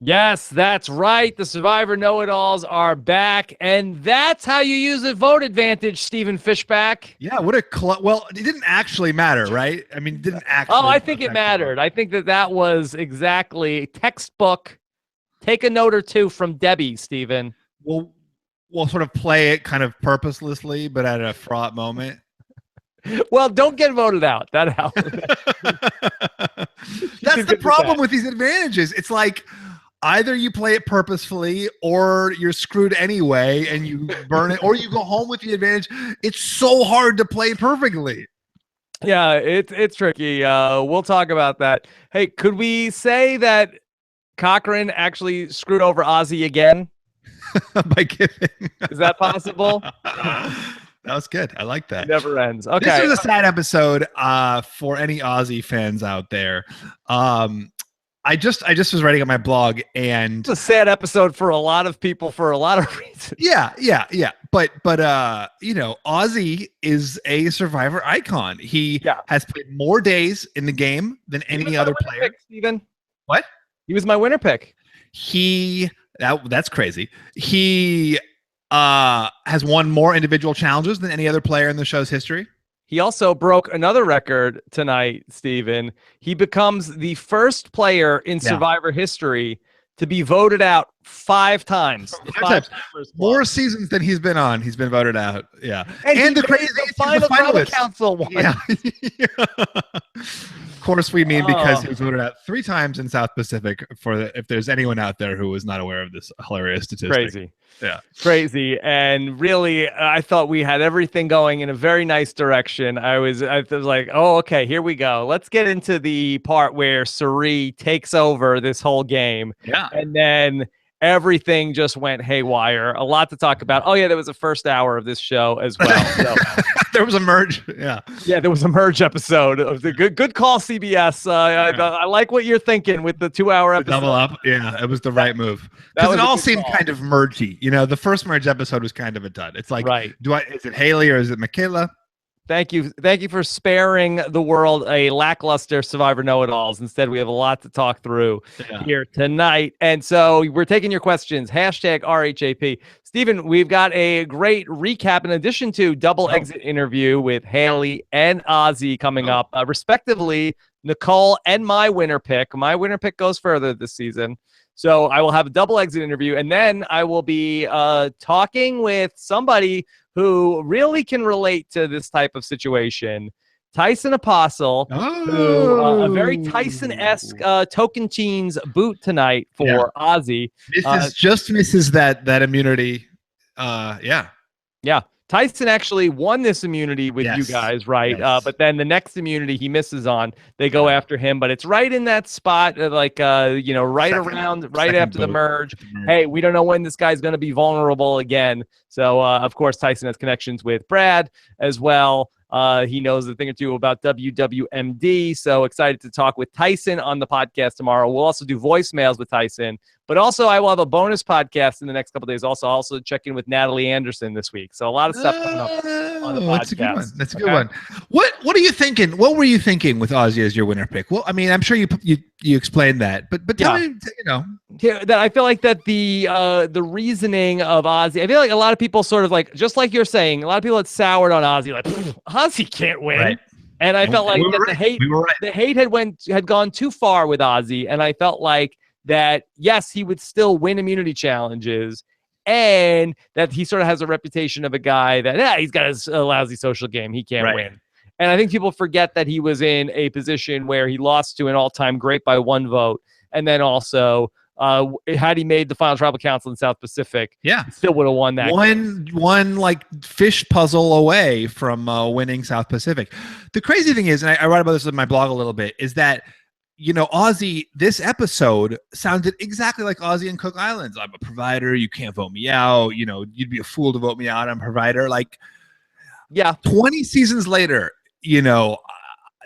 Yes, that's right. The Survivor Know-It-Alls are back, and that's how you use a vote advantage, Stephen Fishbach. Yeah, what a well, it didn't actually matter, right? I mean, it didn't actually. Oh, I think it mattered. I think that was exactly textbook. Take a note or two from Debbie, Stephen. We'll sort of play it kind of purposelessly, but at a fraught moment. Well, don't get voted out. That helps. That's the problem with these advantages. It's like either you play it purposefully or you're screwed anyway and you burn it, or you go home with the advantage. It's so hard to play perfectly. Yeah, it's tricky. We'll talk about that. Hey, could we say that Cochran actually screwed over Ozzy again? By giving. Is that possible? That was good. I like that. It never ends. Okay. This was a sad episode for any Ozzy fans out there. I just was writing on my blog, and it's a sad episode for a lot of people for a lot of reasons. Yeah. But you know, Ozzy is a Survivor icon. He has played more days in the game than any other player. Steven. What? He was my winner pick. That's crazy. He has won more individual challenges than any other player in the show's history. He also broke another record tonight, Steven. He becomes the first player in Survivor history to be voted out 5 times. More seasons than he's been on. He's been voted out. Yeah. And the crazy thing is the final council one. Yeah. Of course, we mean because he was voted out 3 times in South Pacific. If there's anyone out there who was not aware of this hilarious statistic. Crazy. Yeah. Crazy. And really, I thought we had everything going in a very nice direction. I was like, oh, okay, here we go. Let's get into the part where Suri takes over this whole game. Yeah. And then everything just went haywire. A lot to talk about. Oh, yeah, there was a first hour of this show as well. So. There was a merge. Yeah, there was a merge episode of the good call, CBS. I like what you're thinking with the 2-hour episode. Double up. Yeah, it was the right move because it all seemed kind of mergy. You know, the first merge episode was kind of a dud. It's like, is it Haley or is it Michaela? Thank you for sparing the world a lackluster Survivor Know-It-Alls. Instead, we have a lot to talk through here tonight. And so we're taking your questions. Hashtag RHAP. Stephen, we've got a great recap in addition to double exit interview with Haley and Ozzy coming up, respectively, Nicole and my winner pick. My winner pick goes further this season. So I will have a double exit interview, and then I will be talking with somebody who really can relate to this type of situation. Tyson Apostle, who a very Tyson-esque Tocantins boot tonight for Ozzy. Just misses that immunity. Yeah. Tyson actually won this immunity with you guys, right? Yes. But then the next immunity he misses on, they go after him. But it's right in that spot, right after the merge. Hey, we don't know when this guy's going to be vulnerable again. So, of course, Tyson has connections with Brad as well. He knows a thing or two about WWMD. So excited to talk with Tyson on the podcast tomorrow. We'll also do voicemails with Tyson. But also, I will have a bonus podcast in the next couple of days. Also check in with Natalie Anderson this week. So a lot of stuff coming up on the podcast. That's a good one. What are you thinking? What were you thinking with Ozzy as your winner pick? Well, I mean, I'm sure you explained that, but tell me, that I feel like that the reasoning of Ozzy, I feel like a lot of people sort of like, just like you're saying, a lot of people had soured on Ozzy, like Ozzy can't win. Right. And I felt like the hate had gone too far with Ozzy, and I felt like that, yes, he would still win immunity challenges, and that he sort of has a reputation of a guy that, he's got a lousy social game. He can't win. And I think people forget that he was in a position where he lost to an all-time great by 1 vote. And then also, had he made the final tribal council in South Pacific, he still would have won that. One like fish puzzle away from winning South Pacific. The crazy thing is, and I write about this in my blog a little bit, is that Ozzy, this episode sounded exactly like Ozzy and Cook Islands. I'm a provider. You can't vote me out. You'd be a fool to vote me out. I'm a provider. 20 seasons later,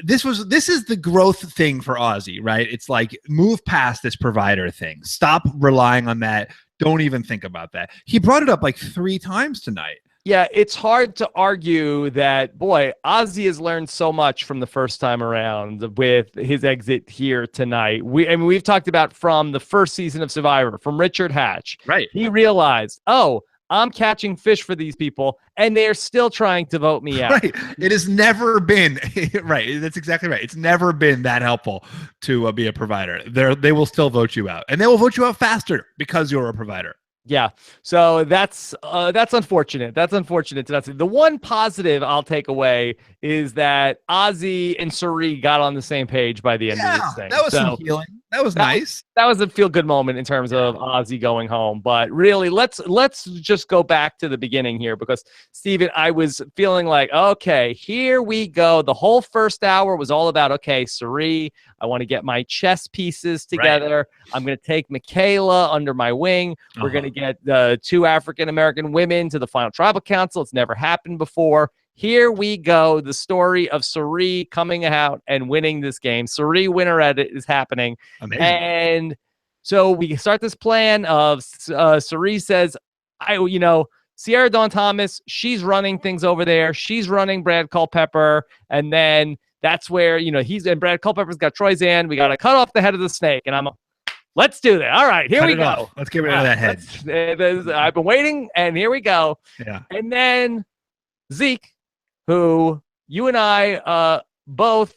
this is the growth thing for Ozzy, right? It's like, move past this provider thing. Stop relying on that. Don't even think about that. He brought it up like 3 times tonight. Yeah, it's hard to argue that, boy, Ozzy has learned so much from the first time around with his exit here tonight. We've talked about from the first season of Survivor, from Richard Hatch. Right. He realized, oh, I'm catching fish for these people, and they're still trying to vote me out. Right. It has never been right. That's exactly right. It's never been that helpful to be a provider. They will still vote you out, and they will vote you out faster because you're a provider. Yeah, so that's unfortunate. That's unfortunate. The one positive I'll take away is that Ozzy and Cirie got on the same page by the end of this thing. That was some healing. That was nice. That was a feel-good moment in terms of Ozzy going home. But really, let's just go back to the beginning here, because, Steven, I was feeling like, okay, here we go. The whole first hour was all about, okay, Cirie, I want to get my chess pieces together. Right. I'm going to take Michaela under my wing. We're going to get the 2 African-American women to the final tribal council. It's never happened before. Here we go. The story of Cirie coming out and winning this game. Cirie winner edit is happening. Amazing. And so we start this plan of Cirie says, Sierra Dawn Thomas, she's running things over there. She's running Brad Culpepper. And then that's where, and Brad Culpepper's got Troyzan. We got to cut off the head of the snake. And let's do that. All right, here we go. Let's get rid of that head. I've been waiting, and here we go. Yeah. And then Zeke, who you and I both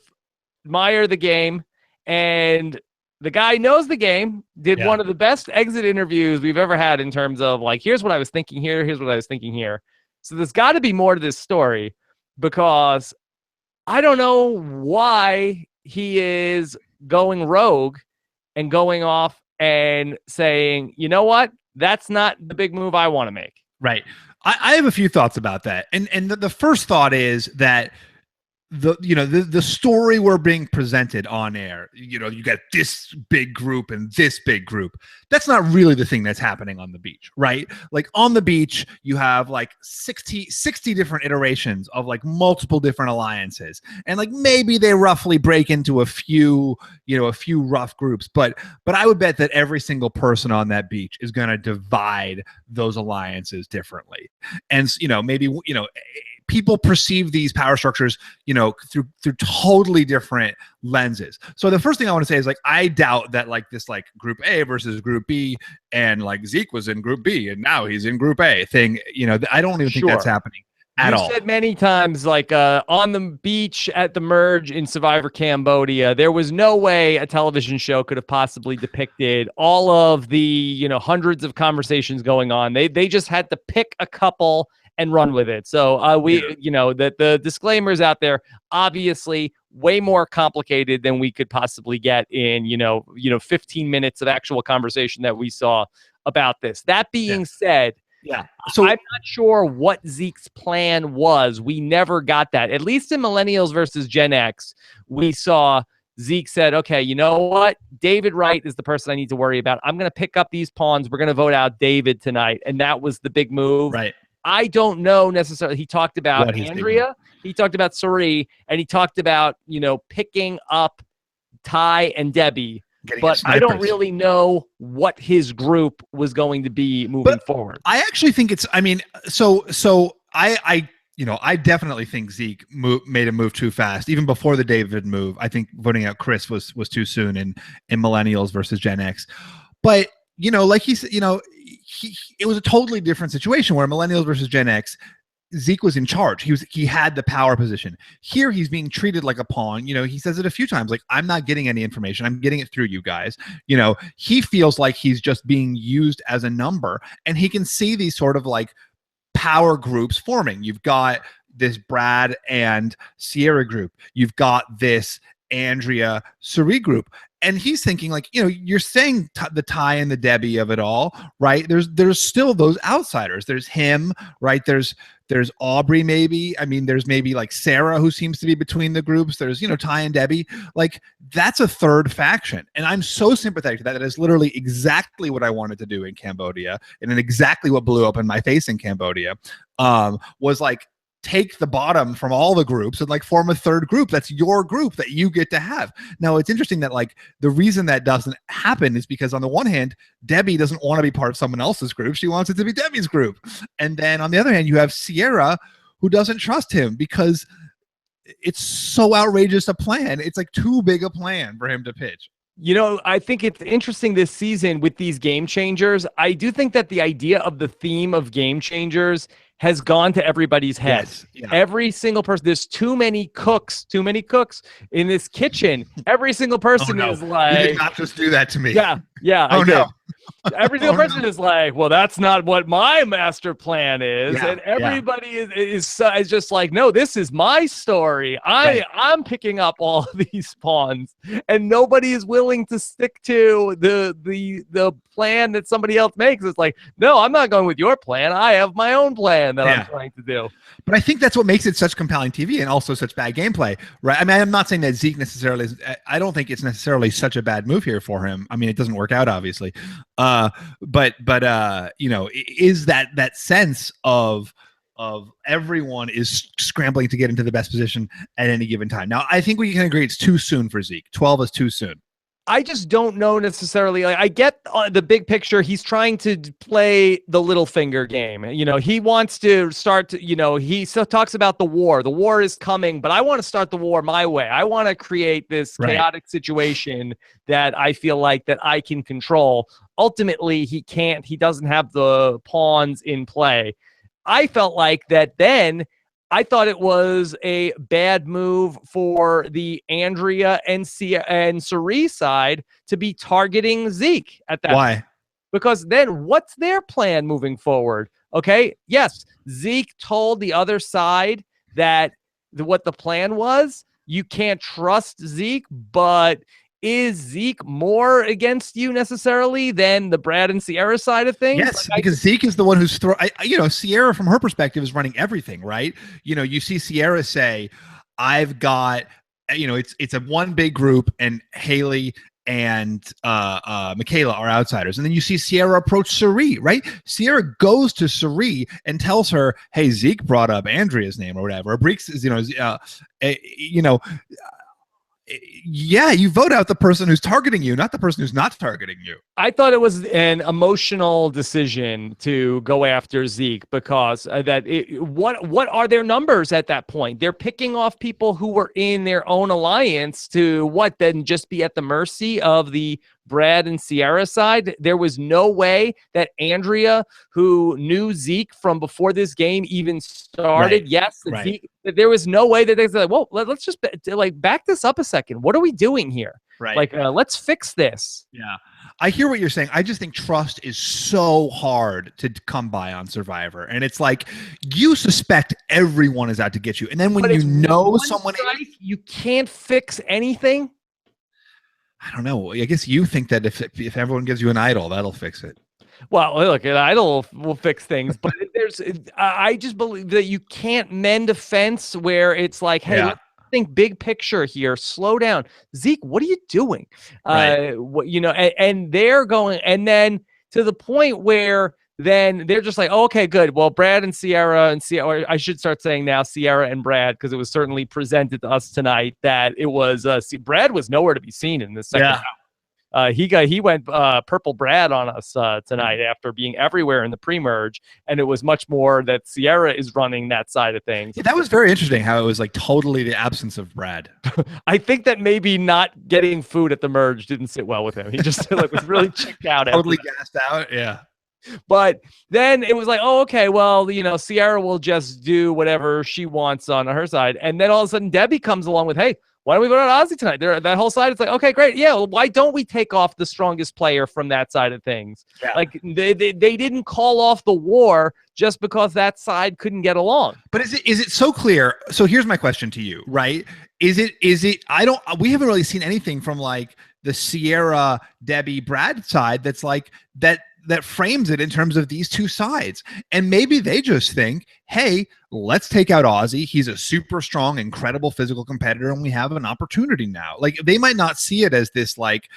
admire the game, and the guy knows the game, did one of the best exit interviews we've ever had in terms of, like, here's what I was thinking here, here's what I was thinking here. So there's got to be more to this story, because I don't know why he is going rogue and going off and saying, you know what, that's not the big move I want to make. Right. I have a few thoughts about that. And the first thought is that the story we're being presented on air, you got this big group and this big group. That's not really the thing that's happening on the beach, right? Like, on the beach, you have like 60 different iterations of like multiple different alliances. And like maybe they roughly break into a few rough groups, but I would bet that every single person on that beach is going to divide those alliances differently. And maybe people perceive these power structures, through totally different lenses. So the first thing I want to say is, like, I doubt that like this like Group A versus Group B, and like Zeke was in Group B and now he's in Group A thing. I don't even think that's happening at all. You said many times, like, on the beach at the merge in Survivor Cambodia, there was no way a television show could have possibly depicted all of the hundreds of conversations going on. They just had to pick a couple and run with it. So the disclaimers out there, obviously way more complicated than we could possibly get in 15 minutes of actual conversation that we saw about this. That being said, so I'm not sure what Zeke's plan was. We never got that. At least in Millennials versus Gen X, we saw Zeke said, okay, you know what? David Wright is the person I need to worry about. I'm going to pick up these pawns. We're going to vote out David tonight. And that was the big move. Right. I don't know necessarily. He talked about Andrea, he talked about Cirie, and he talked about, picking up Ty and Debbie. But I don't really know what his group was going to be moving forward. I actually think it's, I definitely think Zeke made a move too fast. Even before the David move, I think voting out Chris was too soon in Millennials versus Gen X. But, like he said, it was a totally different situation where Millennials versus Gen X, Zeke was in charge. He had the power position. Here he's being treated like a pawn. He says it a few times, like, I'm not getting any information. I'm getting it through you guys. He feels like he's just being used as a number, and he can see these sort of like power groups forming. You've got this Brad and Sierra group. You've got this Andrea Cirie group. And he's thinking, like, you're saying the Ty and the Debbie of it all, right? There's still those outsiders. There's him, right? There's Aubrey, maybe. I mean, there's maybe like Sarah, who seems to be between the groups. There's, Ty and Debbie. Like, that's a third faction. And I'm so sympathetic to that. That is literally exactly what I wanted to do in Cambodia, and then exactly what blew up in my face in Cambodia, was like, take the bottom from all the groups and like form a third group. That's your group that you get to have. Now, it's interesting that like the reason that doesn't happen is because on the one hand, Debbie doesn't want to be part of someone else's group. She wants it to be Debbie's group. And then on the other hand, you have Sierra, who doesn't trust him because it's so outrageous a plan. It's like too big a plan for him to pitch. You know, I think it's interesting this season with these game changers. I do think that the idea of the theme of game changers has gone to everybody's head. Yes, yeah. Every single person, there's too many cooks in this kitchen. Every single person is like, you did not just do that to me. Yeah. Oh, no. Every single person is like, well, that's not what my master plan is. Yeah, and everybody is just like, no, this is my story. I'm picking up all of these pawns, and nobody is willing to stick to the plan that somebody else makes. It's like, no, I'm not going with your plan. I have my own plan that I'm trying to do. But I think that's what makes it such compelling TV and also such bad gameplay, right? I mean, I'm not saying that Zeke necessarily I don't think it's necessarily such a bad move here for him. I mean, it doesn't work out, obviously. But you know, is that sense of everyone is scrambling to get into the best position at any given time. Now, I think we can agree it's too soon for Zeke. 12 is too soon. I just don't know necessarily. Like, I get the big picture. He's trying to play the little finger game. You know, he wants to start to, you know, he still talks about the war. The war is coming, but I want to start the war my way. I want to create this chaotic situation that I feel like that I can control. Ultimately, he can't. He doesn't have the pawns in play. I felt like that then. I thought it was a bad move for the Andrea and Cirie side to be targeting Zeke at that. Why? Point. Because then what's their plan moving forward? Okay. Yes. Zeke told the other side that what the plan was. You can't trust Zeke, but is Zeke more against you necessarily than the Brad and Sierra side of things? Yes, because Zeke is the one who's you know, Sierra from her perspective is running everything, right? You know, you see Sierra say, I've got, you know, it's a one big group and Haley and Michaela are outsiders. And then you see Sierra approach Cirie, right? Sierra goes to Cirie and tells her, hey, Zeke brought up Andrea's name or whatever. Breeks is, you know, yeah, you vote out the person who's targeting you, not the person who's not targeting you. I thought it was an emotional decision to go after Zeke because what are their numbers at that point? They're picking off people who were in their own alliance to then just be at the mercy of the Brad and Sierra side. There was no way that Andrea, who knew Zeke from before this game even started, Zeke, there was no way that they said, well, let's just like back this up a second. What are we doing here? Right. Like, let's fix this. Yeah. I hear what you're saying. I just think trust is so hard to come by on Survivor. And it's like you suspect everyone is out to get you. And then when you know someone you can't fix anything. I don't know. I guess you think that if everyone gives you an idol, that'll fix it. Well, look, an idol will fix things, but I just believe that you can't mend a fence where it's like, hey, let's think big picture here. Slow down. Zeke, what are you doing? You know, and they're going, and then to the point where then they're just like, oh, okay, good. Well, Brad and Sierra, or I should start saying now Sierra and Brad, because it was certainly presented to us tonight that it was Brad was nowhere to be seen in the second round. He went purple Brad on us tonight after being everywhere in the pre-merge, and it was much more that Sierra is running that side of things. Yeah, that was very interesting how it was like totally the absence of Brad. I think that maybe not getting food at the merge didn't sit well with him. He just like was really checked out. Totally gassed out. Yeah. But then it was like, oh, okay, well, you know, Sierra will just do whatever she wants on her side. And then all of a sudden Debbie comes along with, hey, why don't we vote out Ozzy tonight? That whole side, it's like, okay, great. Yeah, well, why don't we take off the strongest player from that side of things? Yeah. Like they didn't call off the war just because that side couldn't get along. But is it so clear? So here's my question to you, right? We haven't really seen anything from like the Sierra, Debbie, Brad side that's like that that frames it in terms of these two sides. And maybe they just think, hey, let's take out Ozzy. He's a super strong, incredible physical competitor, and we have an opportunity now. Like, they might not see it as this, like,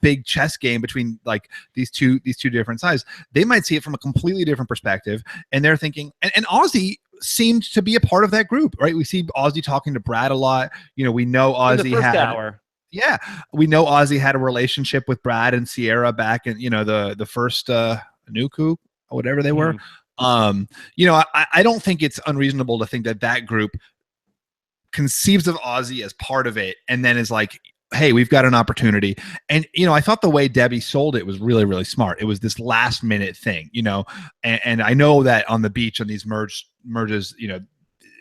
big chess game between like these two different sides. They might see it from a completely different perspective, and they're thinking, and Ozzy seemed to be a part of that group, right? We see Ozzy talking to Brad a lot. We know Ozzy in the first had hour. Yeah, we know Ozzy had a relationship with Brad and Sierra back in the first Nuku or whatever they were. I don't think it's unreasonable to think that group conceives of Ozzy as part of it, and then is like, hey, we've got an opportunity. And I thought the way Debbie sold it was really, really smart. It was this last minute thing, and I know that on the beach on these merges,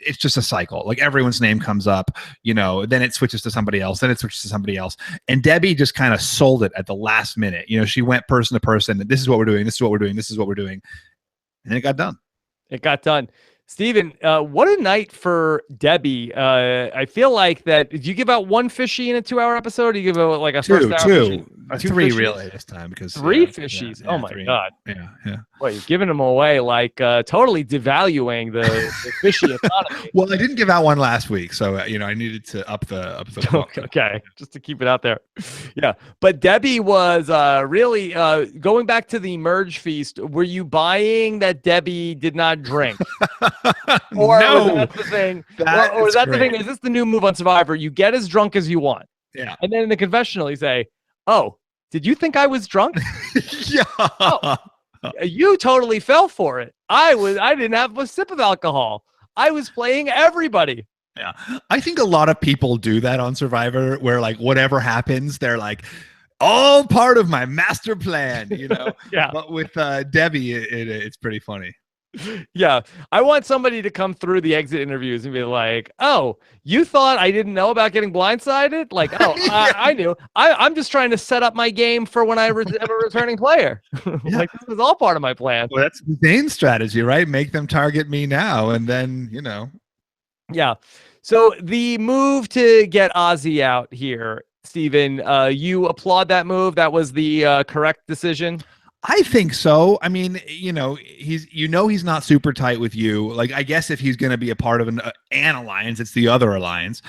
it's just a cycle. Like, everyone's name comes up, then it switches to somebody else, then it switches to somebody else. And Debbie just kind of sold it at the last minute. She went person to person. This is what we're doing. This is what we're doing. This is what we're doing. And it got done. It got done. Steven, what a night for Debbie. I feel like that. Did you give out one fishy in a 2-hour episode? Or do you give out like a first hour two? Three fishies? Really this time, because three fishies. Yeah, oh my three. God. Yeah. Boy, you're giving them away, like totally devaluing the fishy economy. Well, I didn't give out one last week, so I needed to up the okay, just to keep it out there. Yeah, but Debbie was really going back to the merge feast. Were you buying that Debbie did not drink? Or no, was that the thing? Or is that the thing? Is this the new move on Survivor? You get as drunk as you want. Yeah. And then in the confessional, you say, "Oh, did you think I was drunk?" Yeah. Oh, you totally fell for it. I didn't have a sip of alcohol. I was playing everybody. Yeah. I think a lot of people do that on Survivor, where like whatever happens, they're like, all part of my master plan, Yeah. But with Debbie, it's pretty funny. Yeah, I want somebody to come through the exit interviews and be like, "Oh, you thought I didn't know about getting blindsided? Like, oh, I knew. I'm just trying to set up my game for when I am a returning player. Like, this was all part of my plan." Well, that's Zane's strategy, right? Make them target me now, and then Yeah. So the move to get Ozzy out here, Steven, you applaud that move. That was the correct decision. I think so. I mean, he's not super tight with you. Like, I guess if he's going to be a part of an alliance, it's the other alliance.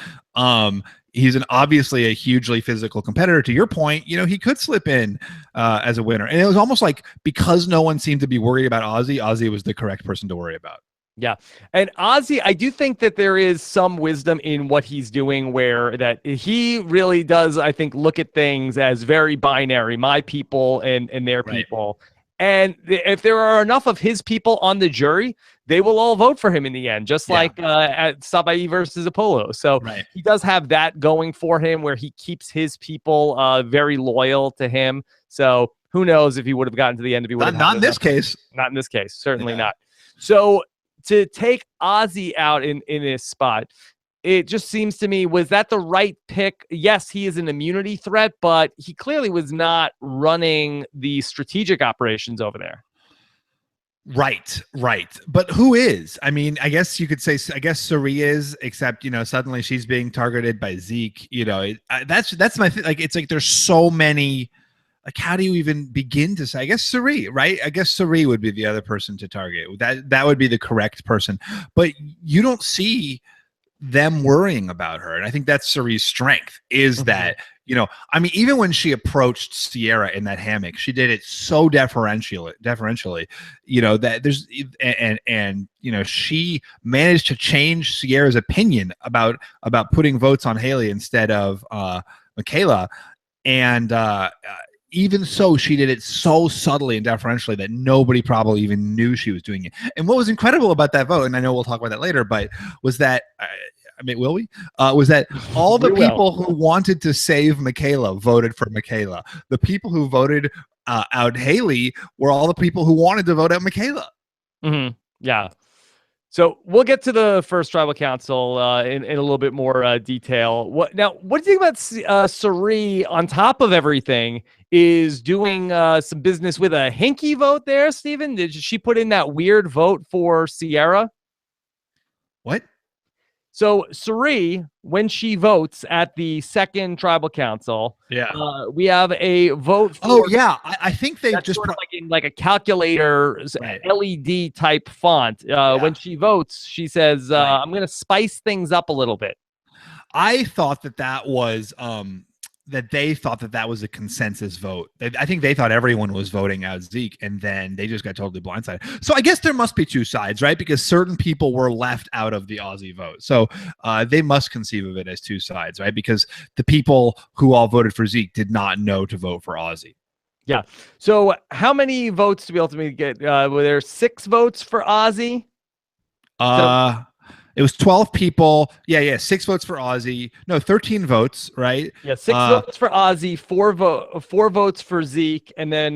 He's obviously a hugely physical competitor. To your point, he could slip in as a winner. And it was almost like, because no one seemed to be worried about Ozzy was the correct person to worry about. Yeah. And Ozzy, I do think that there is some wisdom in what he's doing, where that he really does, I think, look at things as very binary, my people and their people. And if there are enough of his people on the jury, they will all vote for him in the end, just like at Sabai versus Apollo. So he does have that going for him, where he keeps his people very loyal to him. So who knows if he would have gotten to the end if he would have not in this case. Not in this case. Certainly not. So to take Ozzy out in this spot, it just seems to me, was that the right pick? Yes, he is an immunity threat, but he clearly was not running the strategic operations over there. Right. But who is? I mean, I guess you could say, Suri is, except, suddenly she's being targeted by Zeke. That's my thing. Like, it's like there's so many. Like, how do you even begin to say? I guess Suri, right? I guess Suri would be the other person to target. That would be the correct person. But you don't see them worrying about her. And I think that's Suri's strength, is that, I mean, even when she approached Sierra in that hammock, she did it so deferentially, that there's, and she managed to change Sierra's opinion about putting votes on Haley instead of Michaela. And, even so, she did it so subtly and deferentially that nobody probably even knew she was doing it. And what was incredible about that vote, and I know we'll talk about that later, but was that, will we? Was that all the people who wanted to save Michaela voted for Michaela. The people who voted out Haley were all the people who wanted to vote out Michaela. Mm-hmm. Yeah. So we'll get to the first tribal council in a little bit more detail. What do you think about Suri, on top of everything, is doing some business with a hinky vote there, Steven? Did she put in that weird vote for Sierra? What? So Suri, when she votes at the second tribal council, we have a vote for. Oh yeah, I think they just sort of like in like a calculator LED type font. When she votes, she says, "I'm going to spice things up a little bit." I thought that was that they thought that was a consensus vote. I think they thought everyone was voting out Zeke, and then they just got totally blindsided. So I guess there must be two sides, right? Because certain people were left out of the Ozzy vote. So they must conceive of it as two sides, right? Because the people who all voted for Zeke did not know to vote for Ozzy. Yeah. So how many votes did we ultimately get? Were there 6 votes for Ozzy? It was 12 people. Yeah. 6 votes for Ozzy. No, 13 votes, right? Yeah, 6 votes for Ozzy, 4 votes for Zeke, and then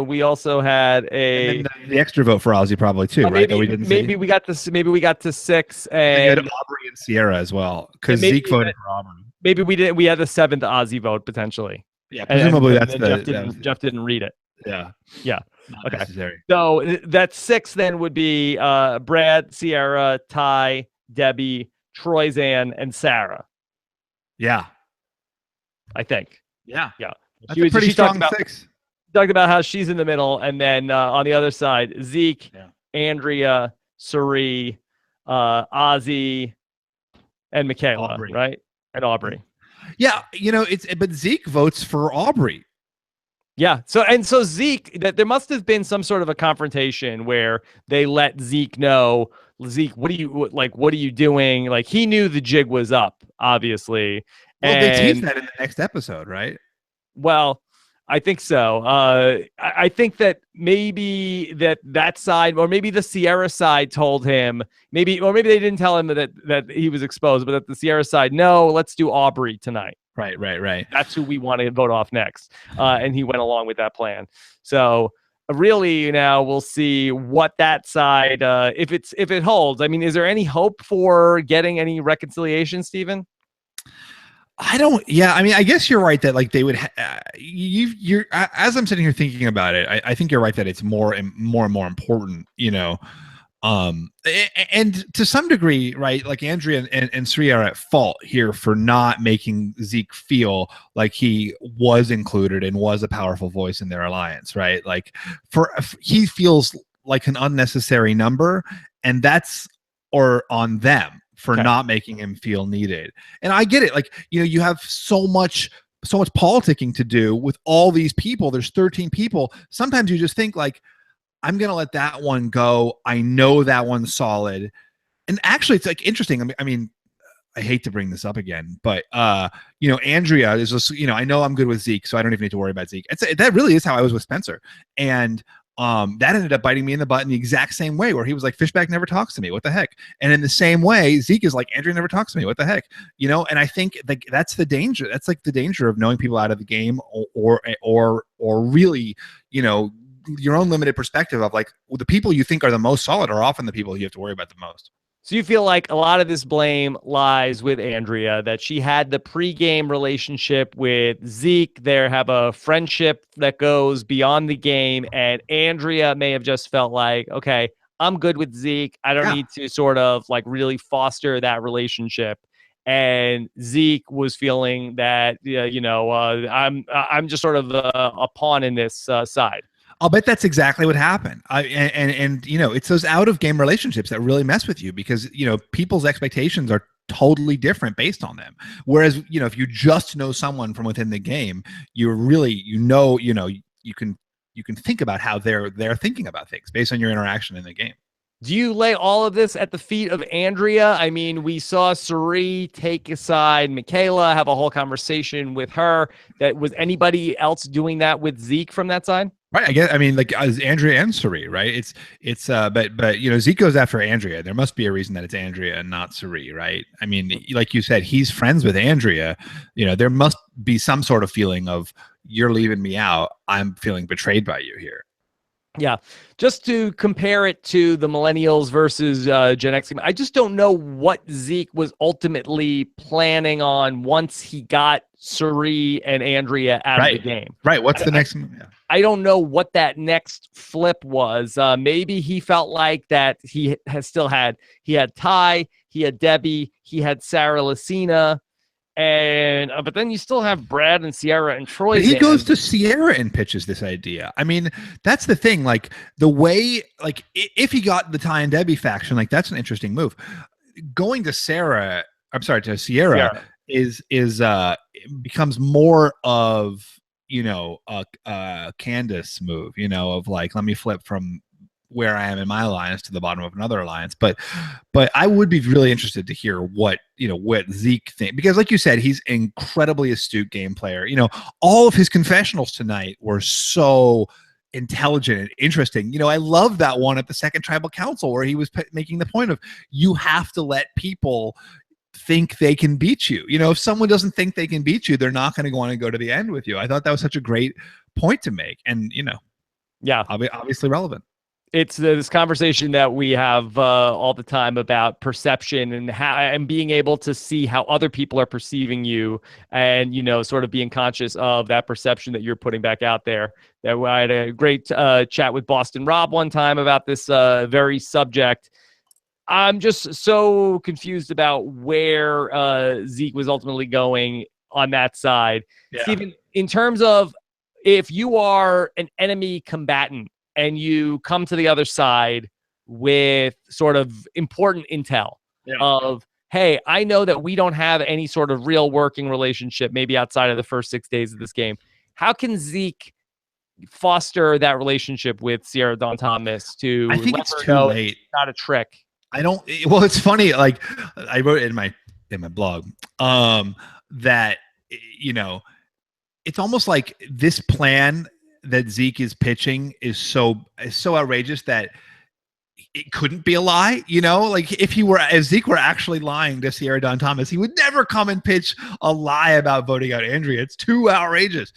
we also had the extra vote for Ozzy probably too, right? That we didn't see. We got to maybe we got to 6, and you had Aubrey and Sierra as well because Zeke voted for Aubrey. Maybe we didn't. We had the 7th Ozzy vote potentially. Yeah, presumably Jeff didn't read it. Yeah. Okay. Necessary. So that 6 then would be Brad, Sierra, Ty, Debbie, Troyzan, and Sarah. Yeah, I think. Yeah. That's a pretty strong 6. Talked about how she's in the middle, and then on the other side, Zeke, Andrea, Suri, Ozzy, and Michaela, Aubrey. right? And Aubrey. Yeah, but Zeke votes for Aubrey. Yeah. So Zeke, that there must have been some sort of a confrontation where they let Zeke know, Zeke, what are you doing? Like, he knew the jig was up, obviously. Well, they tease that in the next episode, right? Well, I think so. I think that maybe that side, or maybe the Sierra side told him, or maybe they didn't tell him that he was exposed, but that the Sierra side, no, let's do Aubrey tonight. Right. That's who we want to vote off next. And he went along with that plan. So really now we'll see what that side, if it holds. I mean, is there any hope for getting any reconciliation, Stephen? I don't. Yeah, I mean, I guess you're right that like they would. You're as I'm sitting here thinking about it, I think you're right that it's more and more important. And to some degree, right? Like Andrea and Sri are at fault here for not making Zeke feel like he was included and was a powerful voice in their alliance, right? Like he feels like an unnecessary number, and that's on them for not making him feel needed. And I get it. Like, you have so much politicking to do with all these people. There's 13 people. Sometimes you just think like, I'm going to let that one go. I know that one's solid. And actually it's like interesting. I mean, I hate to bring this up again, but Andrea is just, I know I'm good with Zeke, so I don't even need to worry about Zeke. That really is how I was with Spencer. And that ended up biting me in the butt in the exact same way, where he was like, Fishbach never talks to me. What the heck? And in the same way, Zeke is like, Andrea never talks to me. What the heck? And I think that's the danger. That's like the danger of knowing people out of the game or really, your own limited perspective of like the people you think are the most solid are often the people you have to worry about the most. So you feel like a lot of this blame lies with Andrea, that she had the pregame relationship with Zeke. They have a friendship that goes beyond the game, and Andrea may have just felt like, okay, I'm good with Zeke. I don't need to sort of like really foster that relationship. And Zeke was feeling that, I'm just sort of a pawn in this side. I'll bet that's exactly what happened. And it's those out of game relationships that really mess with you because, people's expectations are totally different based on them. Whereas, if you just know someone from within the game, you're really, you can think about how they're thinking about things based on your interaction in the game. Do you lay all of this at the feet of Andrea? I mean, we saw Suri take aside Michaela, have a whole conversation with her. Was anybody else doing that with Zeke from that side? Right. I mean, like Andrea and Suri, right? But Zeke goes after Andrea. There must be a reason that it's Andrea and not Suri, right? I mean, like you said, he's friends with Andrea. There must be some sort of feeling of you're leaving me out. I'm feeling betrayed by you here. Yeah, just to compare it to the millennials versus Gen X, I just don't know what Zeke was ultimately planning on once he got Suri and Andrea out of the game. Right. What's the next? I don't know what that next flip was. Maybe he felt like that he had Ty, he had Debbie, he had Sarah Lucina, and but then you still have Brad and Sierra and Troy. But he goes to Sierra and pitches this idea. I mean, that's the thing. Like the way, like if he got the Ty and Debbie faction, like that's an interesting move. Going to Sierra is becomes more of, you know, a Candace move, you know, of like, let me flip from where I am in my alliance to the bottom of another alliance. But I would be really interested to hear what Zeke thinks, because like you said, he's incredibly astute game player. You know, all of his confessionals tonight were so intelligent and interesting. You know, I love that one at the second tribal council where he was making the point of, you have to let people think they can beat you. You know, if someone doesn't think they can beat you, they're not going to want to go to the end with you. I thought that was such a great point to make. And, you know, yeah, obviously relevant. It's this conversation that we have all the time about perception and how, and being able to see how other people are perceiving you, and, you know, sort of being conscious of that perception that you're putting back out there. That I had a great chat with Boston Rob one time about this very subject. I'm just so confused about where Zeke was ultimately going on that side. Yeah. Steven, in terms of if you are an enemy combatant and you come to the other side with sort of important intel of, hey, I know that we don't have any sort of real working relationship, maybe outside of the first 6 days of this game. How can Zeke foster that relationship with Sierra Dawn Thomas to I think it's too late. It's not a trick. Well, it's funny. Like I wrote in my blog that, you know, it's almost like this plan that Zeke is pitching is so outrageous that it couldn't be a lie. You know, like if Zeke were actually lying to Sierra Dawn Thomas, he would never come and pitch a lie about voting out Andrea. It's too outrageous.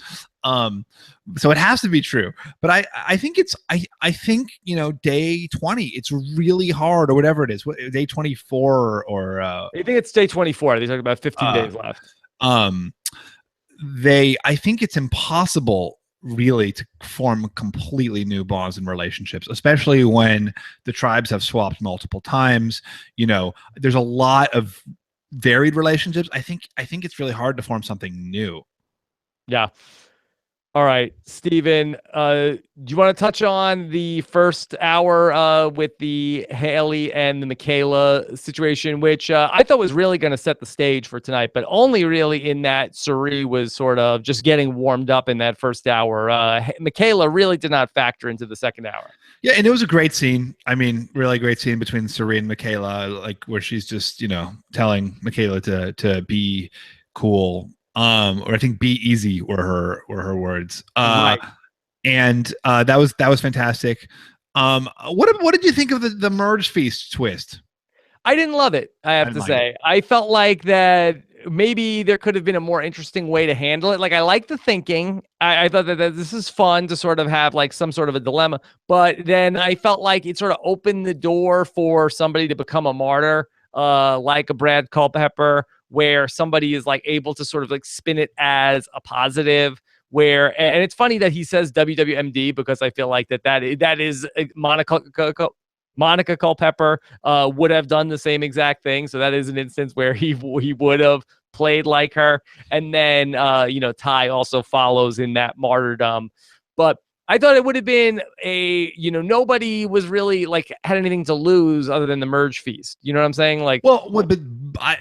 So it has to be true. But I think I think, you know, day 20, it's really hard, or whatever it is. Day 24 or I think it's day 24. They talk about 15 days left. I think it's impossible really to form completely new bonds and relationships, especially when the tribes have swapped multiple times. You know, there's a lot of varied relationships. I think it's really hard to form something new. Yeah. All right, Steven, do you want to touch on the first hour with the Haley and the Michaela situation, which I thought was really going to set the stage for tonight, but only really in that Cirie was sort of just getting warmed up in that first hour. Michaela really did not factor into the second hour. Yeah, and it was a great scene. I mean, really great scene between Cirie and Michaela, like where she's just, you know, telling Michaela to be cool. Or I think "be easy" were her words. Right. And that was fantastic. What did you think of the merge feast twist? I didn't love it, I have to say. I felt like that maybe there could have been a more interesting way to handle it. Like, I like the thinking. I thought that this is fun to sort of have like some sort of a dilemma, but then I felt like it sort of opened the door for somebody to become a martyr, like a Brad Culpepper, where somebody is like able to sort of like spin it as a positive, where, and it's funny that he says WWMD, because I feel like that is Monica Culpepper would have done the same exact thing. So that is an instance where he would have played like her. And then, you know, Ty also follows in that martyrdom. But I thought it would have been nobody was really like had anything to lose other than the merge feast. You know what I'm saying? Like, well, but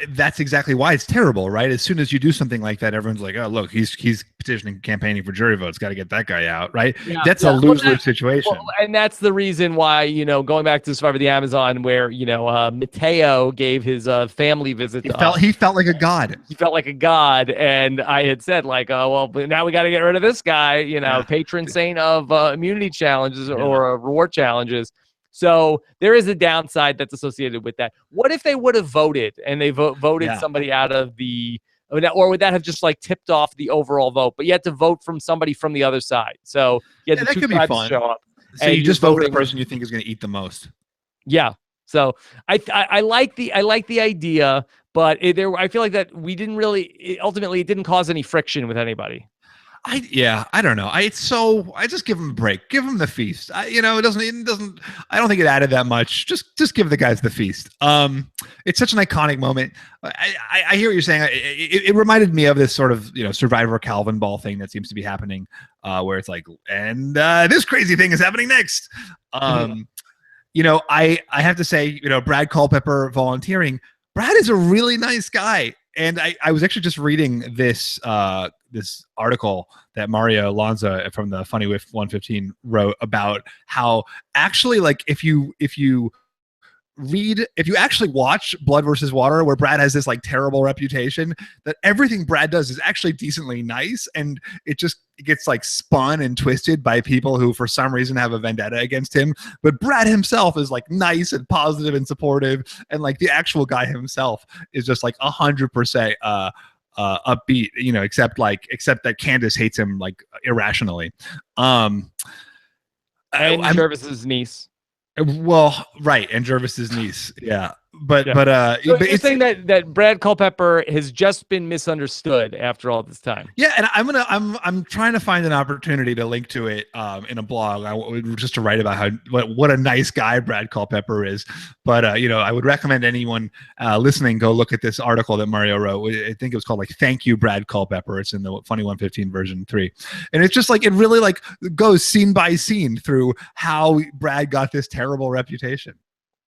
that's exactly why it's terrible, right? As soon as you do something like that, everyone's like, "Oh, look, he's petitioning, campaigning for jury votes. Got to get that guy out," right? Yeah, that's a lose-lose situation. Well, and that's the reason why, you know, going back to Survivor the Amazon, where, you know, Mateo gave his family visit. He felt like a god. He felt like a god, and I had said like, "Oh, well, but now we got to get rid of this guy," you know, patron saint of immunity challenges or reward challenges. So there is a downside that's associated with that. What if they would have voted and they voted somebody out of the, or would that have just like tipped off the overall vote? But you had to vote from somebody from the other side. So you had the two tribes show up. So you just vote for the person you think is going to eat the most. Yeah. So I like the idea, but I feel like that we didn't really, ultimately it didn't cause any friction with anybody. I don't know. I just give him a break. Give him the feast. It doesn't. I don't think it added that much. Just give the guys the feast. It's such an iconic moment. I hear what you're saying. It reminded me of this sort of Survivor Calvin Ball thing that seems to be happening, where it's like, and this crazy thing is happening next. I have to say, Brad Culpepper volunteering. Brad is a really nice guy. And I was actually just reading this this article that Mario Lanza from the Funny Whiff 115 wrote about how actually, like, if you actually watch Blood versus Water, where Brad has this like terrible reputation, that everything Brad does is actually decently nice, and it gets like spun and twisted by people who for some reason have a vendetta against him. But Brad himself is like nice and positive and supportive, and like the actual guy himself is just like 100% upbeat, except that Candace hates him like irrationally. And Jervis's niece. Well, right, and Jervis's niece, yeah. But so you're saying that Brad Culpepper has just been misunderstood after all this time. Yeah, and I'm trying to find an opportunity to link to it in a blog, just to write about what a nice guy Brad Culpepper is. But I would recommend anyone listening go look at this article that Mario wrote. I think it was called like "Thank You, Brad Culpepper." It's in the Funny 115 version 3, and it's just like it really like goes scene by scene through how Brad got this terrible reputation.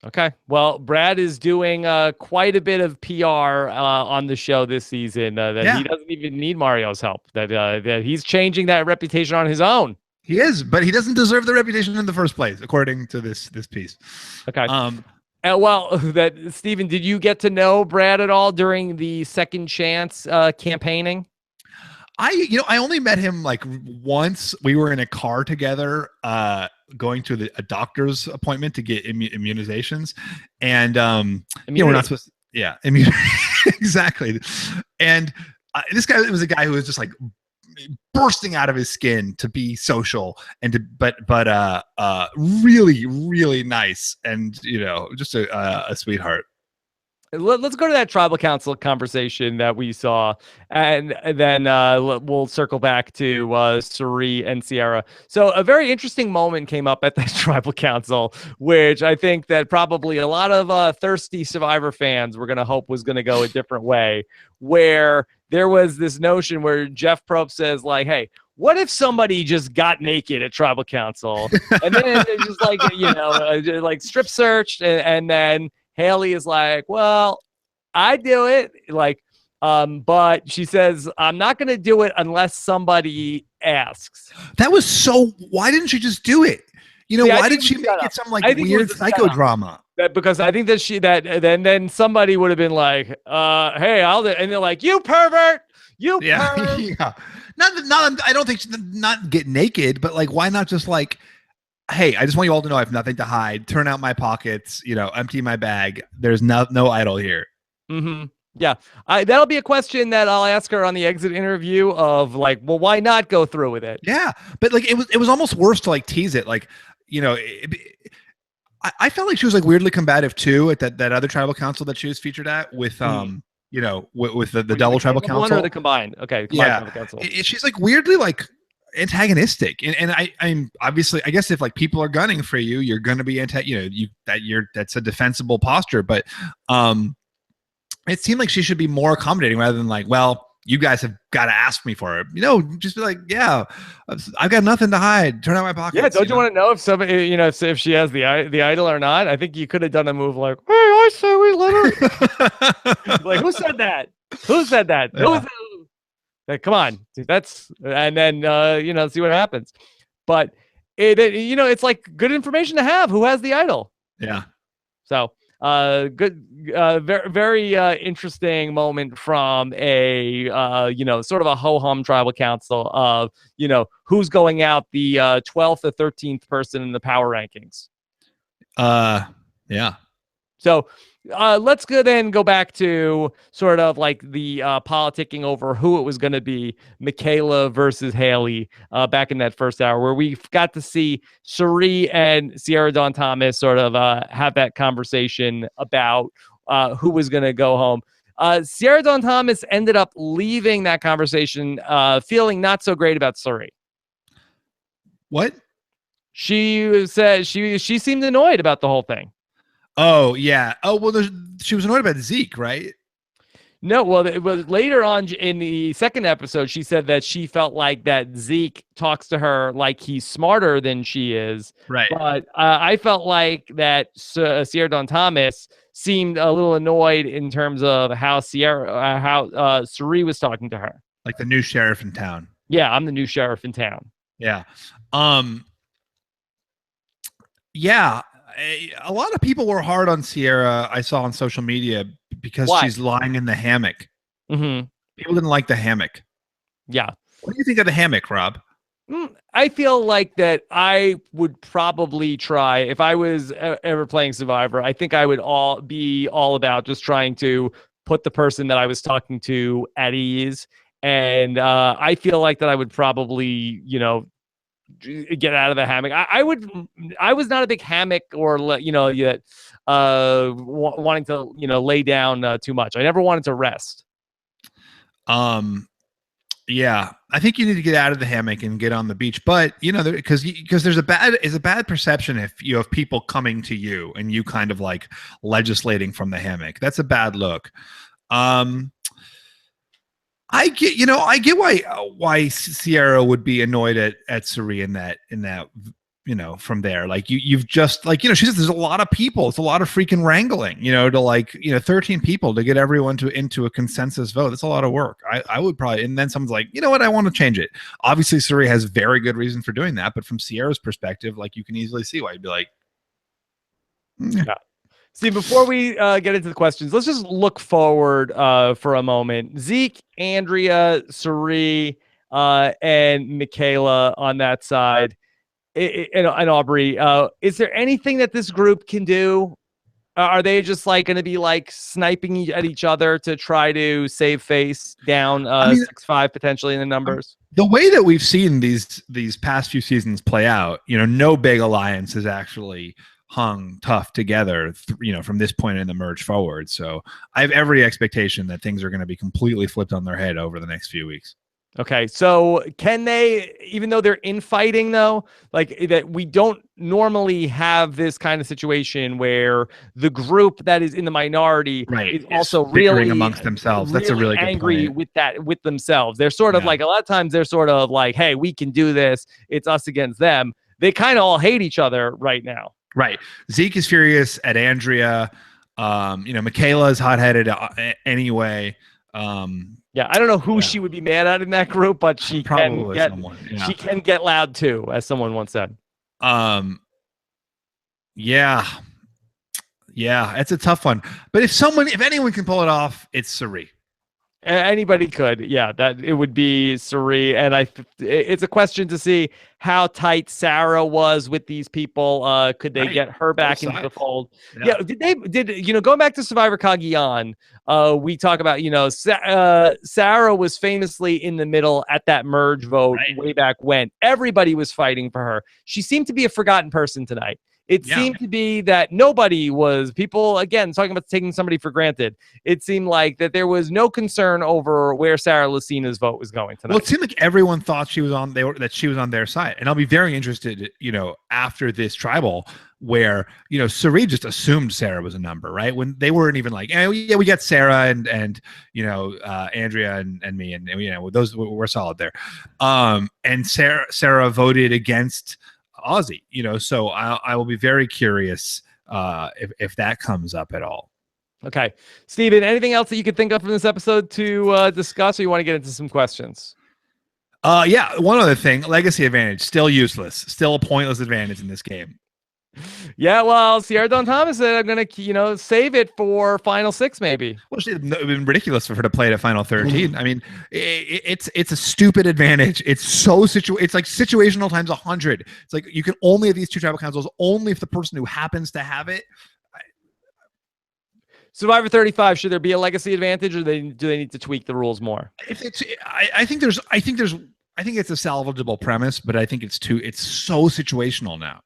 Okay. Well, Brad is doing quite a bit of PR on the show this season. He doesn't even need Mario's help. That he's changing that reputation on his own. He is, but he doesn't deserve the reputation in the first place, according to this piece. Okay. Stephen, did you get to know Brad at all during the Second Chance campaigning? I only met him like once. We were in a car together, going to a doctor's appointment to get immunizations, and we're not supposed to, exactly. And this guy was a guy who was just like bursting out of his skin to be social and but really, really nice, and just a sweetheart. Let's go to that tribal council conversation that we saw, and then we'll circle back to Cirie and Sierra. So a very interesting moment came up at that tribal council, which I think that probably a lot of thirsty Survivor fans were going to hope was going to go a different way, where there was this notion where Jeff Probst says like, hey, what if somebody just got naked at tribal council and then just like, like strip searched, and then Haley is like, well, I do it. Like, but she says, I'm not going to do it unless somebody asks. That was why didn't she just do it? Why did she make it some like weird psychodrama? Because I think that then somebody would have been like, hey, and they're like, you pervert, you pervert. Yeah. Not, I don't think not get naked, but like, why not just like, hey, I just want you all to know I have nothing to hide. Turn out my pockets, empty my bag. There's no idol here. Mm-hmm. Yeah. That'll be a question that I'll ask her on the exit interview of like, well, why not go through with it? Yeah. But like, it was almost worse to like tease it. Like, I felt like she was like weirdly combative too at that other tribal council that she was featured at with, with the double tribal council. One or the combined. Okay. Yeah. She's like weirdly like antagonistic, and I'm obviously, I guess if like people are gunning for you, you're going to be that's a defensible posture, but it seemed like she should be more accommodating rather than like, well, you guys have got to ask me for it. Just be like, yeah, I've got nothing to hide. Turn out my pockets. Yeah, don't you want to know if somebody, if she has the idol or not? I think you could have done a move like, hey, I say we let her. Like, who said that? Who said that? Yeah. Like, come on, dude, and then see what happens. But it's like good information to have. Who has the idol? Yeah. So good, very, very interesting moment from a sort of a ho-hum tribal council of who's going out the 12th or 13th person in the power rankings. Yeah. So let's go back to sort of like the politicking over who it was going to be, Michaela versus Haley, back in that first hour, where we got to see Cirie and Sierra Dawn Thomas sort of have that conversation about who was going to go home. Sierra Dawn Thomas ended up leaving that conversation feeling not so great about Suri. What? She said she seemed annoyed about the whole thing. Oh, yeah. Oh, well, she was annoyed about Zeke, right? No, well, it was later on in the second episode, she said that she felt like that Zeke talks to her like he's smarter than she is. Right. But I felt like that Sierra Dawn Thomas seemed a little annoyed in terms of how Suri was talking to her. Like the new sheriff in town. Yeah, I'm the new sheriff in town. Yeah. Yeah. A lot of people were hard on Sierra, I saw on social media, because she's lying in the hammock. Mm-hmm. People didn't like the hammock. Yeah. What do you think of the hammock, Rob? I feel like that I would probably try, if I was ever playing Survivor, I think I would be all about just trying to put the person that I was talking to at ease. And I feel like that I would probably, get out of the hammock. I was not a big hammock or yet wanting to lay down too much. I never wanted to rest. Yeah, I think you need to get out of the hammock and get on the beach, but because there's a bad perception if you have people coming to you and you kind of like legislating from the hammock. That's a bad look. I get why Sierra would be annoyed at Suri in that from there. Like you've just she says there's a lot of people. It's a lot of freaking wrangling, to 13 people to get everyone into a consensus vote. That's a lot of work. I would probably, and then someone's like, you know what, I want to change it. Obviously Suri has very good reason for doing that, but from Sierra's perspective, like you can easily see why you'd be like, yeah. See, before we get into the questions, let's just look forward for a moment. Zeke, Andrea, Suri, and Michaela on that side, and Aubrey. Is there anything that this group can do? Are they just going to be sniping at each other to try to save face down 6-5 potentially in the numbers? The way that we've seen these past few seasons play out, no big alliance has actually hung tough together, from this point in the merge forward. So I have every expectation that things are going to be completely flipped on their head over the next few weeks. Okay, so can they, even though they're infighting though, that we don't normally have this kind of situation where the group that is in the minority is also really amongst themselves. That's a really angry good point. with themselves. They're sort of a lot of times they're sort of like, hey, we can do this. It's us against them. They kind of all hate each other right now. Right. Zeke is furious at Andrea. Michaela is hot-headed anyway. Yeah, I don't know who she would be mad at in that group, but she can get loud too, as someone once said. Yeah, it's a tough one. But if anyone can pull it off, it's Suri. Anybody could, that it would be Suri, and it's a question to see how tight Sarah was with these people. Could they get her back into the fold? Yeah, did going back to Survivor Cagayan? We talk about Sarah was famously in the middle at that merge vote way back when. Everybody was fighting for her. She seemed to be a forgotten person tonight. It seemed to be that people, again, talking about taking somebody for granted. It seemed like that there was no concern over where Sarah Lucina's vote was going tonight. Well, it seemed like everyone thought she was on their side. And I'll be very interested, after this tribal where, Suri just assumed Sarah was a number, right? When they weren't even like, we got Sarah and Andrea and me, and those we're solid there. And Sarah voted against Ozzy, so I will be very curious if that comes up at all. Okay, Steven, anything else that you could think of from this episode to discuss, or you want to get into some questions? One other thing: legacy advantage still useless, still a pointless advantage in this game. Yeah, well, Sierra Dawn Thomas said, I'm going to, save it for Final 6, maybe. Well, it would have been ridiculous for her to play it at Final 13. I mean, it's a stupid advantage. It's it's like situational times 100. It's like you can only have these two tribal councils only if the person who happens to have it. Survivor 35, should there be a legacy advantage, or do they need to tweak the rules more? I think it's a salvageable premise, but I think it's so situational now.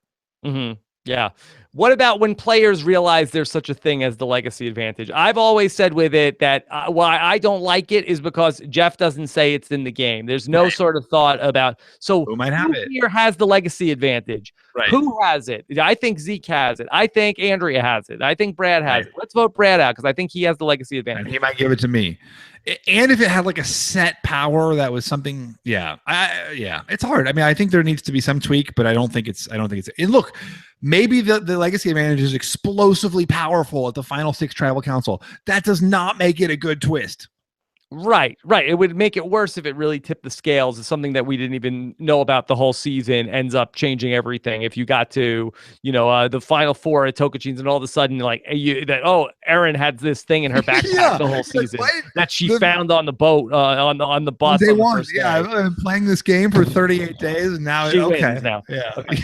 Mm-hmm. Yeah. What about when players realize there's such a thing as the legacy advantage? I've always said with it that why I don't like it is because Jeff doesn't say it's in the game. There's no sort of thought about, so who might have it here has the legacy advantage. Right. Who has it? I think Zeke has it. I think Andrea has it. I think Brad has it. Let's vote Brad out because I think he has the legacy advantage. And he might give it to me. And if it had like a set power that was something, it's hard. I mean, I think there needs to be some tweak, but I don't think it's. And look, maybe the legacy advantage is explosively powerful at the final 6 tribal council. That does not make it a good twist. Right. It would make it worse if it really tipped the scales. It's something that we didn't even know about the whole season, ends up changing everything. If you got to, the final 4 at Tocantins and all of a sudden, Erin had this thing in her backpack the whole season that she found on the boat, on the bus. They won. Yeah, I've been playing this game for 38 days and now she wins now. Yeah. Okay.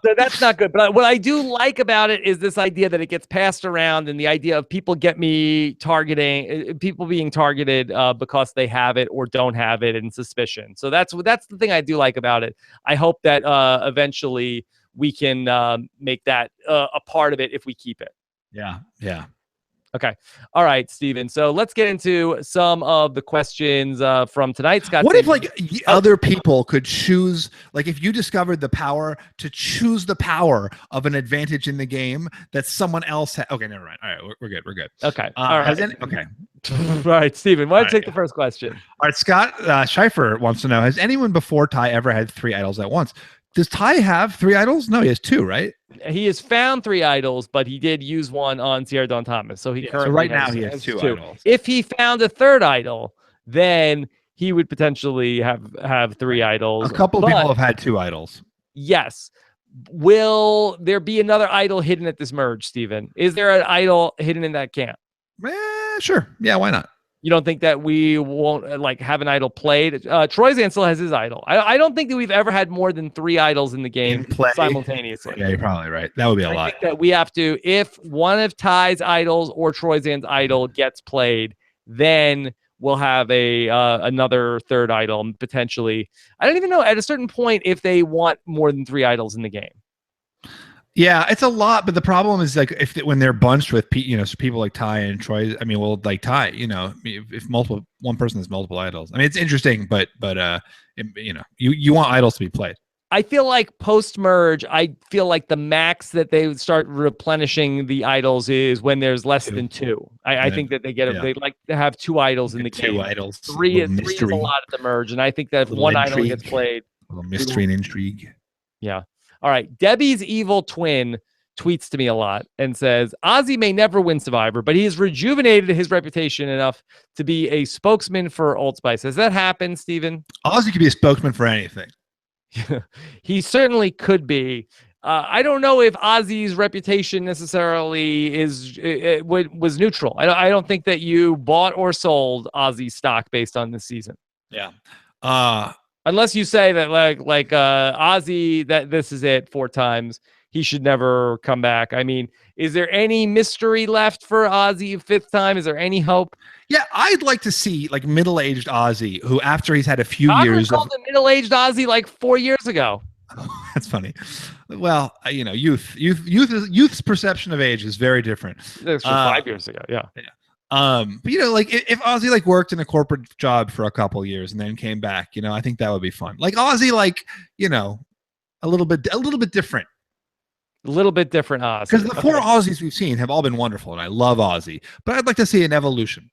So that's not good. But what I do like about it is this idea that it gets passed around, and the idea of people being targeted because they have it or don't have it, and suspicion. So that's the thing I do like about it. I hope that eventually we can make that a part of it if we keep it. Yeah. Okay. All right, Steven. So let's get into some of the questions from tonight. Scott, what if other people could choose, if you discovered the power to choose the power of an advantage in the game that someone else had? Okay, never mind. All right, we're good. Okay. All right. Okay. All right, Steven, why don't you take the first question? All right, Scott Schieffer wants to know, has anyone before Ty ever had 3 idols at once? Does Ty have 3 idols? No, he has 2, right? He has found 3 idols, but he did use one on Sierra Dawn Thomas. So currently now he has 2 idols. If he found a 3rd idol, then he would potentially have 3 idols. A couple of people have had 2 idols. Yes. Will there be another idol hidden at this merge, Steven? Is there an idol hidden in that camp? Sure. Yeah, why not? You don't think that we won't have an idol played? Troy Zan still has his idol. I don't think that we've ever had more than 3 idols in the game simultaneously. Yeah, you're probably right. That would be a lot. I think that we have to, if one of Ty's idols or Troy Zan's idol gets played, then we'll have another 3rd idol potentially. I don't even know at a certain point if they want more than 3 idols in the game. Yeah, it's a lot, but the problem is when they're bunched with people like Ty and Troy. I mean, Ty, if one person has multiple idols. I mean, it's interesting, but you want idols to be played. I feel like post-merge, the max that they would start replenishing the idols is when there's less than 2. I think that they like to have 2 idols in the game. 2 idols. 3 is a lot at the merge, and I think that if one idol gets played, a little mystery and intrigue. Yeah. All right. Debbie's evil twin tweets to me a lot and says, Ozzy may never win Survivor, but he has rejuvenated his reputation enough to be a spokesman for Old Spice. Has that happened, Steven? Ozzy could be a spokesman for anything. He certainly could be. I don't know if Ozzy's reputation necessarily was neutral. I don't think that you bought or sold Ozzy stock based on this season. Yeah. Unless you say that Ozzy, that this is it 4 times, he should never come back. I mean, is there any mystery left for Ozzy 5th time? Is there any hope? Yeah, I'd like to see middle-aged Ozzy, who after he's had a few years called him middle-aged Ozzy 4 years ago. That's funny. Well, youth's perception of age is very different. That's from 5 years ago. Yeah. But if Ozzy worked in a corporate job for a couple years and then came back, I think that would be fun. Ozzy, a little bit different. A little bit different Ozzy. Because the 4 Ozzies we've seen have all been wonderful, and I love Ozzy. But I'd like to see an evolution.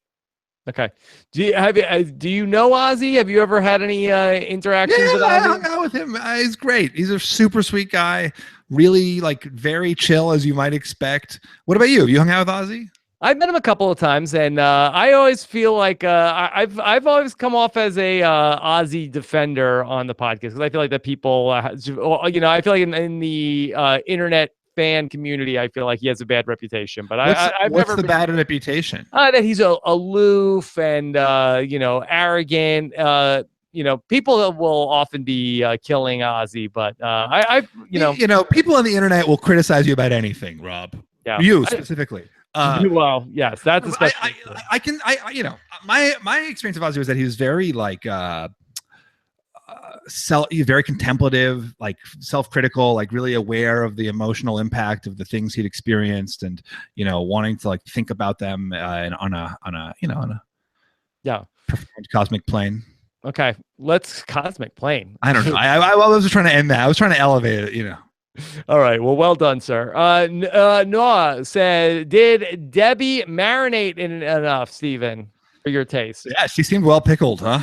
Okay. Do you know Ozzy? Have you ever had any interactions with Ozzy? I hung out with him. He's great. He's a super sweet guy. Really, very chill, as you might expect. What about you? You hung out with Ozzy? I've met him a couple of times, and I always feel like I've always come off as a Ozzy defender on the podcast because I feel like that people, I feel like in the internet fan community, I feel like he has a bad reputation. But what's the bad reputation? That he's aloof and arrogant. People will often be killing Ozzy, but people on the internet will criticize you about anything, Rob. Yeah, you specifically. Well, yes, that's especially. My experience of Ozzy was that he was very very contemplative, like self-critical, like really aware of the emotional impact of the things he'd experienced, and wanting to like think about them on a profound cosmic plane. Okay, let's cosmic plane. I don't know. I was trying to end that. I was trying to elevate it. All right. Well done, sir. Noah said, did Debbie marinate in enough, Steven, for your taste? Yeah, she seemed well pickled, huh?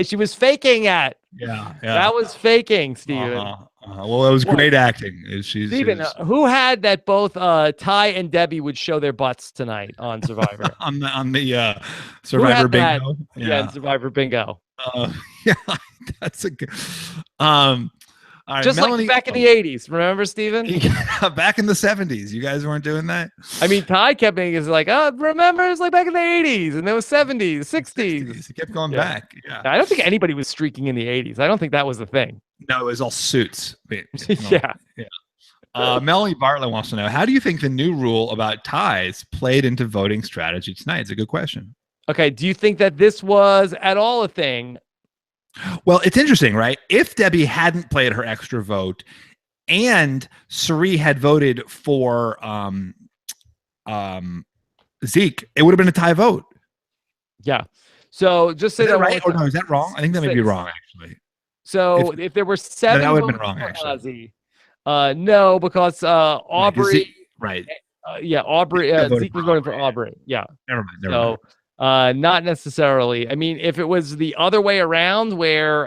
She was faking it. Yeah. That was faking, Steven. Well, it was great acting. Steven, who had that both Ty and Debbie would show their butts tonight on Survivor? on the Survivor Bingo? Yeah, Survivor Bingo. Yeah, that's a good. All right, just Melanie, like back in the 80s. Remember, Steven? Yeah, back in the 70s. You guys weren't doing that? I mean, Ty kept being like, remember, it's like back in the 80s, and there was 70s, 60s. He kept going back. Yeah. I don't think anybody was streaking in the 80s. I don't think that was the thing. No, it was all suits. Yeah. Melanie Bartlett wants to know, how do you think the new rule about ties played into voting strategy tonight? It's a good question. Okay, do you think that this was at all a thing? Well, it's interesting, right? If Debbie hadn't played her extra vote and Cirie had voted for Zeke, it would have been a tie vote. Yeah. So just say that right? Or no, is that wrong? I think that may be wrong, actually. So if there were 7 that would have been wrong, actually. Ozzy, no, because Aubrey. Zeke, right. Aubrey. Zeke was voting for Aubrey. Yeah. Never mind. Not necessarily. I mean, if it was the other way around, where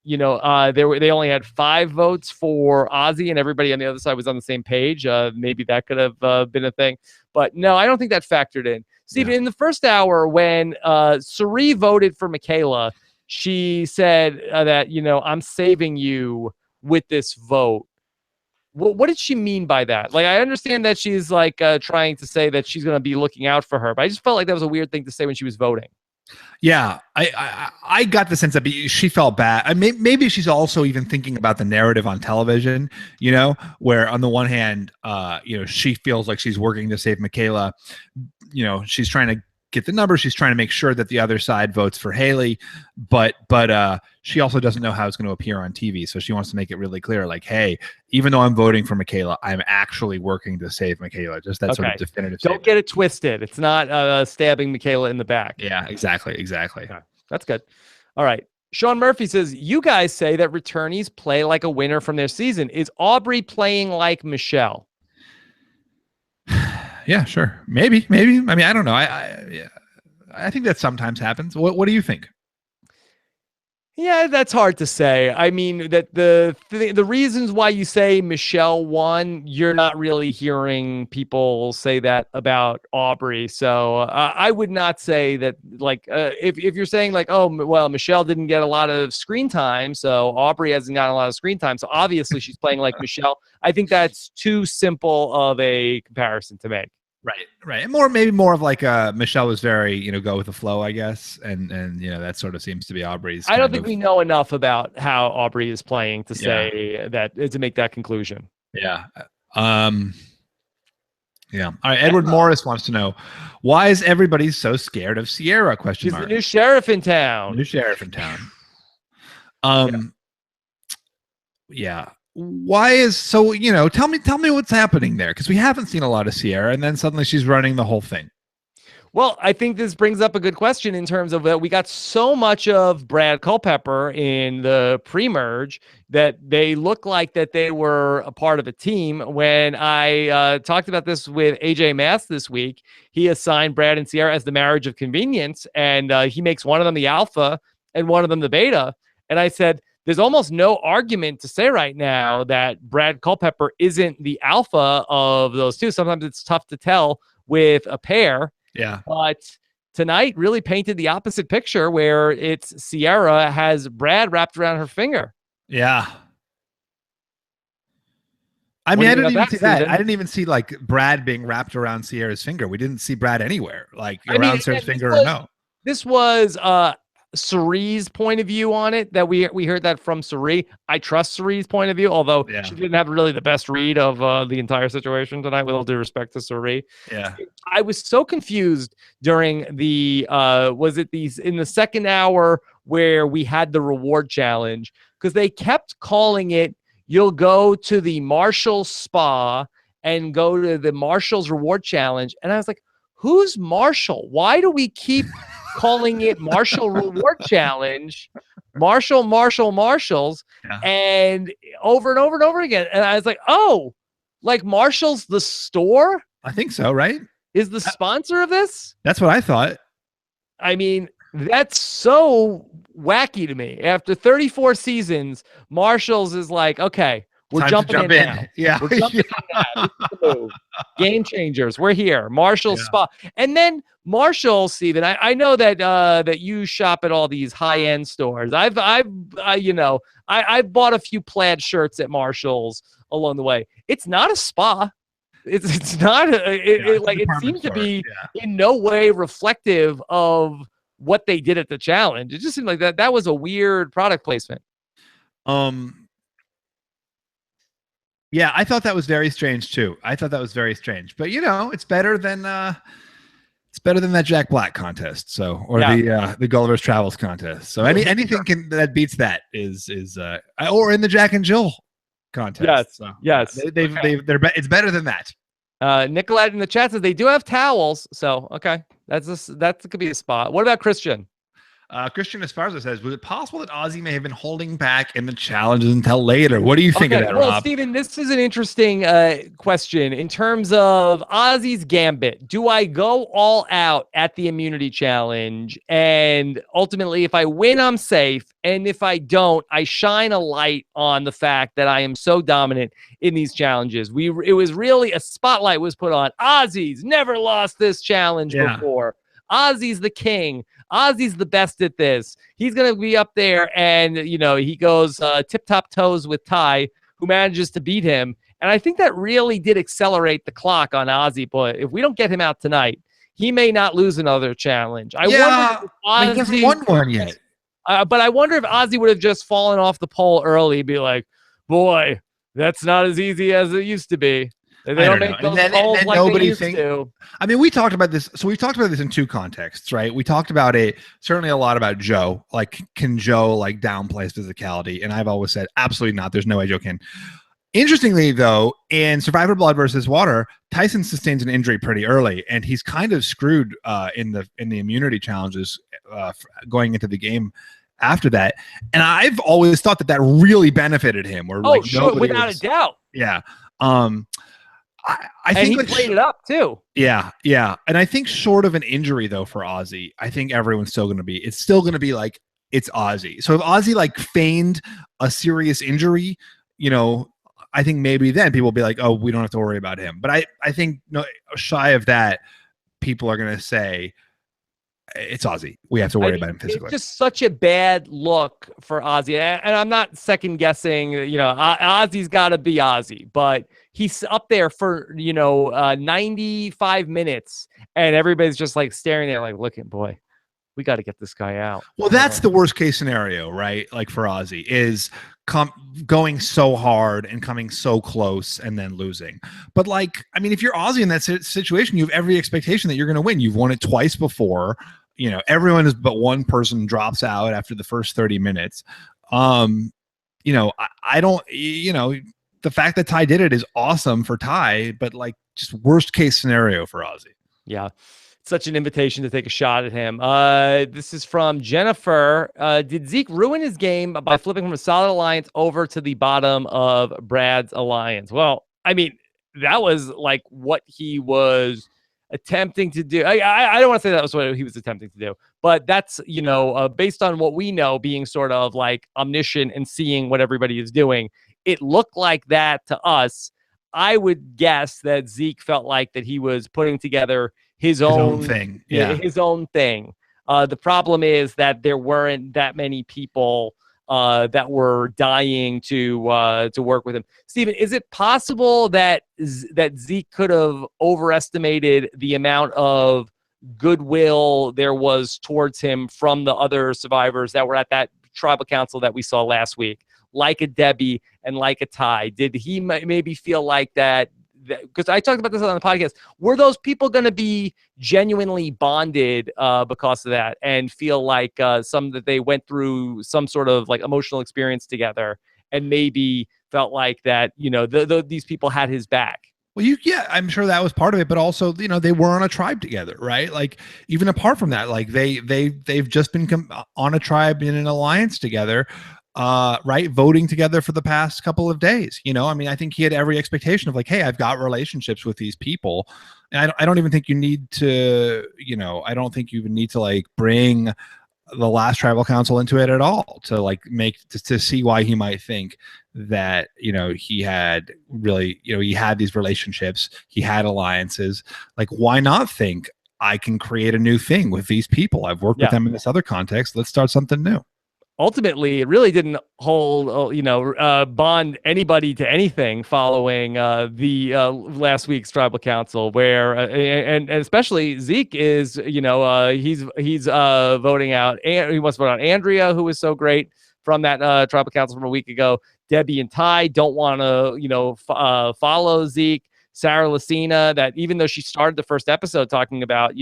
they only had 5 votes for Ozzy and everybody on the other side was on the same page, maybe that could have been a thing. But no, I don't think that factored in. Steven, in the first hour when Cirie voted for Michaela, she said that I'm saving you with this vote. What did she mean by that? Like, I understand that she's like trying to say that she's going to be looking out for her, but I just felt like that was a weird thing to say when she was voting. Yeah, I got the sense that she felt bad. Maybe she's also even thinking about the narrative on television, where on the one hand, she feels like she's working to save Michaela. She's trying to get the numbers. She's trying to make sure that the other side votes for Haley, but she also doesn't know how it's going to appear on TV. So she wants to make it really clear, like, hey, even though I'm voting for Michaela, I'm actually working to save Michaela. Just that sort of definitive statement. Don't get it twisted. It's not stabbing Michaela in the back. Yeah, exactly. Okay. That's good. All right. Sean Murphy says, you guys say that returnees play like a winner from their season. Is Aubrey playing like Michelle? Yeah, sure. Maybe. I mean, I don't know. I think that sometimes happens. What do you think? Yeah, that's hard to say. I mean, that the reasons why you say Michelle won, you're not really hearing people say that about Aubrey. So I would not say that, like, if you're saying like, oh, well, Michelle didn't get a lot of screen time, so Aubrey hasn't gotten a lot of screen time, so obviously she's playing like Michelle. I think that's too simple of a comparison to make. Right. And maybe more of like Michelle was very, go with the flow, I guess. And that sort of seems to be Aubrey's. I don't think we know enough about how Aubrey is playing to say that, to make that conclusion. Yeah. Yeah. All right. Edward Morris wants to know, why is everybody so scared of Sierra? She's the new sheriff in town. Yeah. Why is so? Tell me what's happening there, because we haven't seen a lot of Sierra, and then suddenly she's running the whole thing. Well, I think this brings up a good question in terms of that we got so much of Brad Culpepper in the pre-merge that they look like that they were a part of a team. When I talked about this with AJ Mass this week, he assigned Brad and Sierra as the marriage of convenience, and he makes one of them the alpha and one of them the beta. And I said, there's almost no argument to say right now that Brad Culpepper isn't the alpha of those two. Sometimes it's tough to tell with a pair. Yeah. But tonight really painted the opposite picture, where it's Sierra has Brad wrapped around her finger. Yeah. I mean, I didn't even see that. I didn't even see like Brad being wrapped around Sierra's finger. We didn't see Brad anywhere, like around Sierra's finger or no. This was Cirie's point of view on it, that we heard that from Cirie. I trust Cirie's point of view, although she didn't have really the best read of the entire situation tonight, with all due respect to Cirie. Yeah. I was so confused during the in the second hour where we had the reward challenge, because they kept calling it, you'll go to the Marshall Spa and go to the Marshall's reward challenge. And I was like, who's Marshall? Why do we keep calling it Marshall Reward Challenge? Marshalls, Yeah. and over and over and over again. And I was like, oh, like Marshall's the store I think so, right? is the sponsor of this? That's what I thought. I mean, that's so wacky to me. After 34 seasons, Marshall's is like, okay, we're Time jumping to jump in in. now. Yeah. We're jumping in now. This is the move. Game changers. We're here. Marshall Spa. And then Marshall, Steven, I know that that you shop at all these high-end stores. I've bought a few plaid shirts at Marshall's along the way. It's not a spa. It's not it seemed to be in no way reflective of what they did at the challenge. It just seemed like that was a weird product placement. Yeah, I thought that was very strange too. But it's better than that Jack Black contest. So, or the Gulliver's Travels contest. So anything that beats that is or in the Jack and Jill contest. Yes. So, yes. It's better than that. Nicolette in the chat says they do have towels. So, okay. That could be a spot. What about Christian? Christian Esparza says, was it possible that Ozzy may have been holding back in the challenges until later? What do you think of that, Rob? Steven, this is an interesting question in terms of Ozzy's gambit. Do I go all out at the immunity challenge? And ultimately, if I win, I'm safe. And if I don't, I shine a light on the fact that I am so dominant in these challenges. It was really a spotlight was put on. Ozzy's never lost this challenge before. Ozzy's the king. Ozzy's the best at this. He's going to be up there, and, he goes tip-top toes with Ty, who manages to beat him. And I think that really did accelerate the clock on Ozzy. But if we don't get him out tonight, he may not lose another challenge. He hasn't won one yet. But I wonder if Ozzy would have just fallen off the pole early and be like, boy, that's not as easy as it used to be. They don't make those polls like they used to. I mean, we talked about this. So we talked about this in two contexts, right? We talked about it certainly a lot about Joe. Like, can Joe downplay his physicality? And I've always said, absolutely not. There's no way Joe can. Interestingly, though, in Survivor Blood versus Water, Tyson sustains an injury pretty early, and he's kind of screwed in the immunity challenges going into the game after that. And I've always thought that really benefited him. Sure, without a doubt. Yeah. I think he played it up too. Yeah. And I think short of an injury though for Ozzy, I think everyone's still going to be it's like it's Ozzy. So if Ozzy feigned a serious injury, I think maybe then people will be like, oh, we don't have to worry about him. But I think shy of that, people are going to say it's Ozzy. We have to worry about him physically. It's just such a bad look for Ozzy. And I'm not second guessing, Ozzy's got to be Ozzy, but he's up there for, 95 minutes and everybody's just staring there looking, boy, we got to get this guy out. Well, that's the worst case scenario, right? For Ozzy is going so hard and coming so close and then losing. But if you're Ozzy in that situation, you have every expectation that you're going to win. You've won it twice before. Everyone is but one person drops out after the first 30 minutes. I don't, the fact that Ty did it is awesome for Ty, but just worst case scenario for Ozzy. Yeah. Such an invitation to take a shot at him. This is from Jennifer. Did Zeke ruin his game by flipping from a solid alliance over to the bottom of Brad's alliance? Well, I mean, that was what he was attempting to do. I don't want to say that was what he was attempting to do, but that's, based on what we know, being sort of omniscient and seeing what everybody is doing, it looked like that to us. I would guess that Zeke felt like that he was putting together his own thing. His own thing. The problem is that there weren't that many people that were dying to work with him. Steven, is it possible that Zeke could have overestimated the amount of goodwill there was towards him from the other survivors that were at that tribal council that we saw last week, like a Debbie and like a Ty? Did he maybe feel like that because I talked about this on the podcast, were those people going to be genuinely bonded because of that and feel like that they went through some sort of like emotional experience together and maybe felt like that, these people had his back? Well, yeah, I'm sure that was part of it, but also, they were on a tribe together, right? Like, even apart from that, like they've just been on a tribe in an alliance together, right? Voting together for the past couple of days. I mean, I think he had every expectation of like, hey, I've got relationships with these people, and I don't even think you need to, I don't think you even need to like bring the last tribal council into it at all to like to see why he might think that he had really he had these relationships, he had alliances. Like, why not think I can create a new thing with these people? I've worked with them in this other context, let's start something new. Ultimately, it really didn't bond anybody to anything following the last week's tribal council, where and especially Zeke is, he's voting out, and he wants to vote out Andrea, who was so great from that tribal council from a week ago. Debbie and Ty don't want to, follow Zeke. Sarah Lucina, that even though she started the first episode talking about,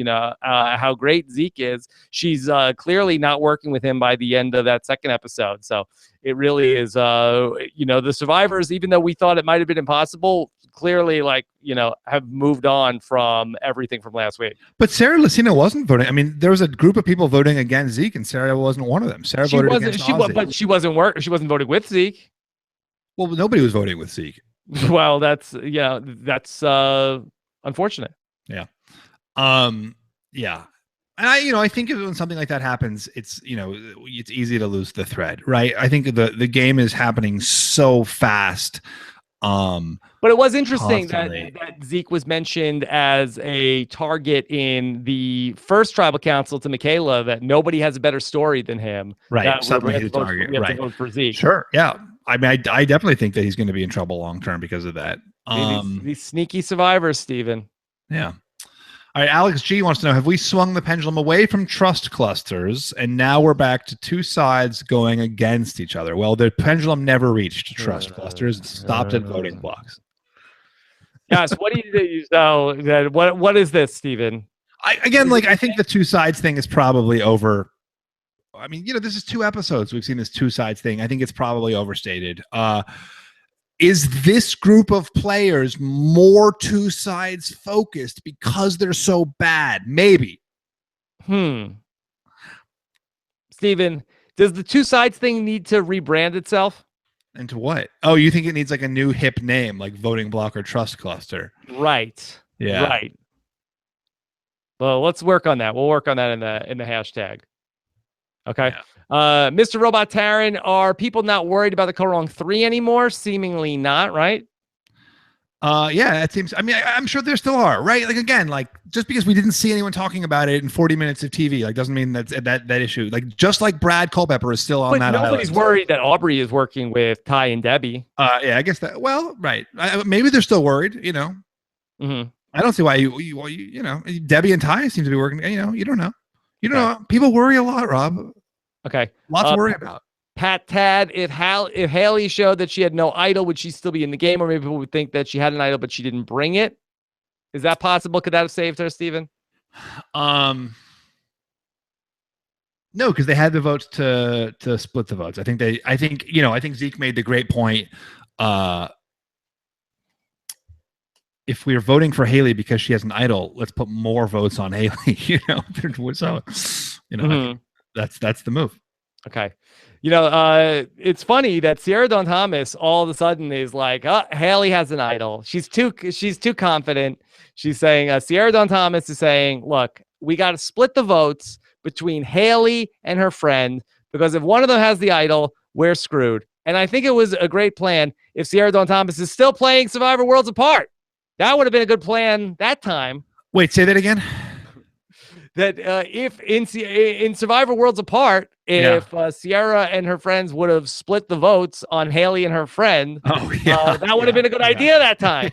how great Zeke is, she's clearly not working with him by the end of that second episode. So it really is, the survivors, even though we thought it might have been impossible, clearly have moved on from everything from last week. But Sarah Lucina wasn't voting. I mean, there was a group of people voting against Zeke, and Sarah wasn't one of them. Sarah voted against Ozzy. But she wasn't voting with Zeke. Well, nobody was voting with Zeke. Well, that's unfortunate. Yeah. Yeah. And I think when something like that happens, it's it's easy to lose the thread, right? I think the game is happening so fast. But it was interesting that Zeke was mentioned as a target in the first tribal council to Michaela, that nobody has a better story than him. Right. Suddenly he's a target. We have to vote for Zeke. Sure. Yeah. I mean, I definitely think that he's going to be in trouble long term because of that. These sneaky survivors, Steven. Yeah. All right. Alex G wants to know, have we swung the pendulum away from trust clusters and now we're back to two sides going against each other? Well, the pendulum never reached trust clusters. It stopped at voting blocks. Yes. What do you think? So what is this, Steven? I think the two sides thing is probably over. I mean, this is 2 episodes. We've seen this two sides thing. I think it's probably overstated. Is this group of players more two sides focused because they're so bad? Maybe. Steven, does the two sides thing need to rebrand itself? Into what? Oh, you think it needs like a new hip name, like voting block or trust cluster? Right. Yeah. Right. Well, let's work on that. We'll work on that in the hashtag. Okay. Yeah. Mr. Robot Taran, are people not worried about the Korong 3 anymore? Seemingly not, right? Yeah, it seems. I mean, I'm sure there still are, right? Like, again, like, just because we didn't see anyone talking about it in 40 minutes of TV, like, doesn't mean that issue. Like, just like Brad Culpepper is still on that. Nobody's worried that Aubrey is working with Ty and Debbie. Yeah, I guess that. Well, right. Maybe they're still worried. Mm-hmm. I don't see why Debbie and Ty seem to be working. You don't know. You don't know. People worry a lot, Rob. Okay. Lots to worry about. Pat Tad, if Haley showed that she had no idol, would she still be in the game? Or maybe people would think that she had an idol, but she didn't bring it. Is that possible? Could that have saved her, Steven? No, because they had the votes to split the votes. I think Zeke made the great point. If we're voting for Haley because she has an idol, let's put more votes on Haley. That's the move. Okay. It's funny that Sierra Dawn Thomas all of a sudden is like, Haley has an idol. She's too confident. She's saying, Sierra Dawn Thomas is saying, look, we got to split the votes between Haley and her friend, because if one of them has the idol, we're screwed. And I think it was a great plan if Sierra Dawn Thomas is still playing Survivor Worlds Apart. That would have been a good plan that time. Wait, say that again. That if in Survivor Worlds Apart, if Sierra and her friends would have split the votes on Haley and her friend, that would have been a good idea that time.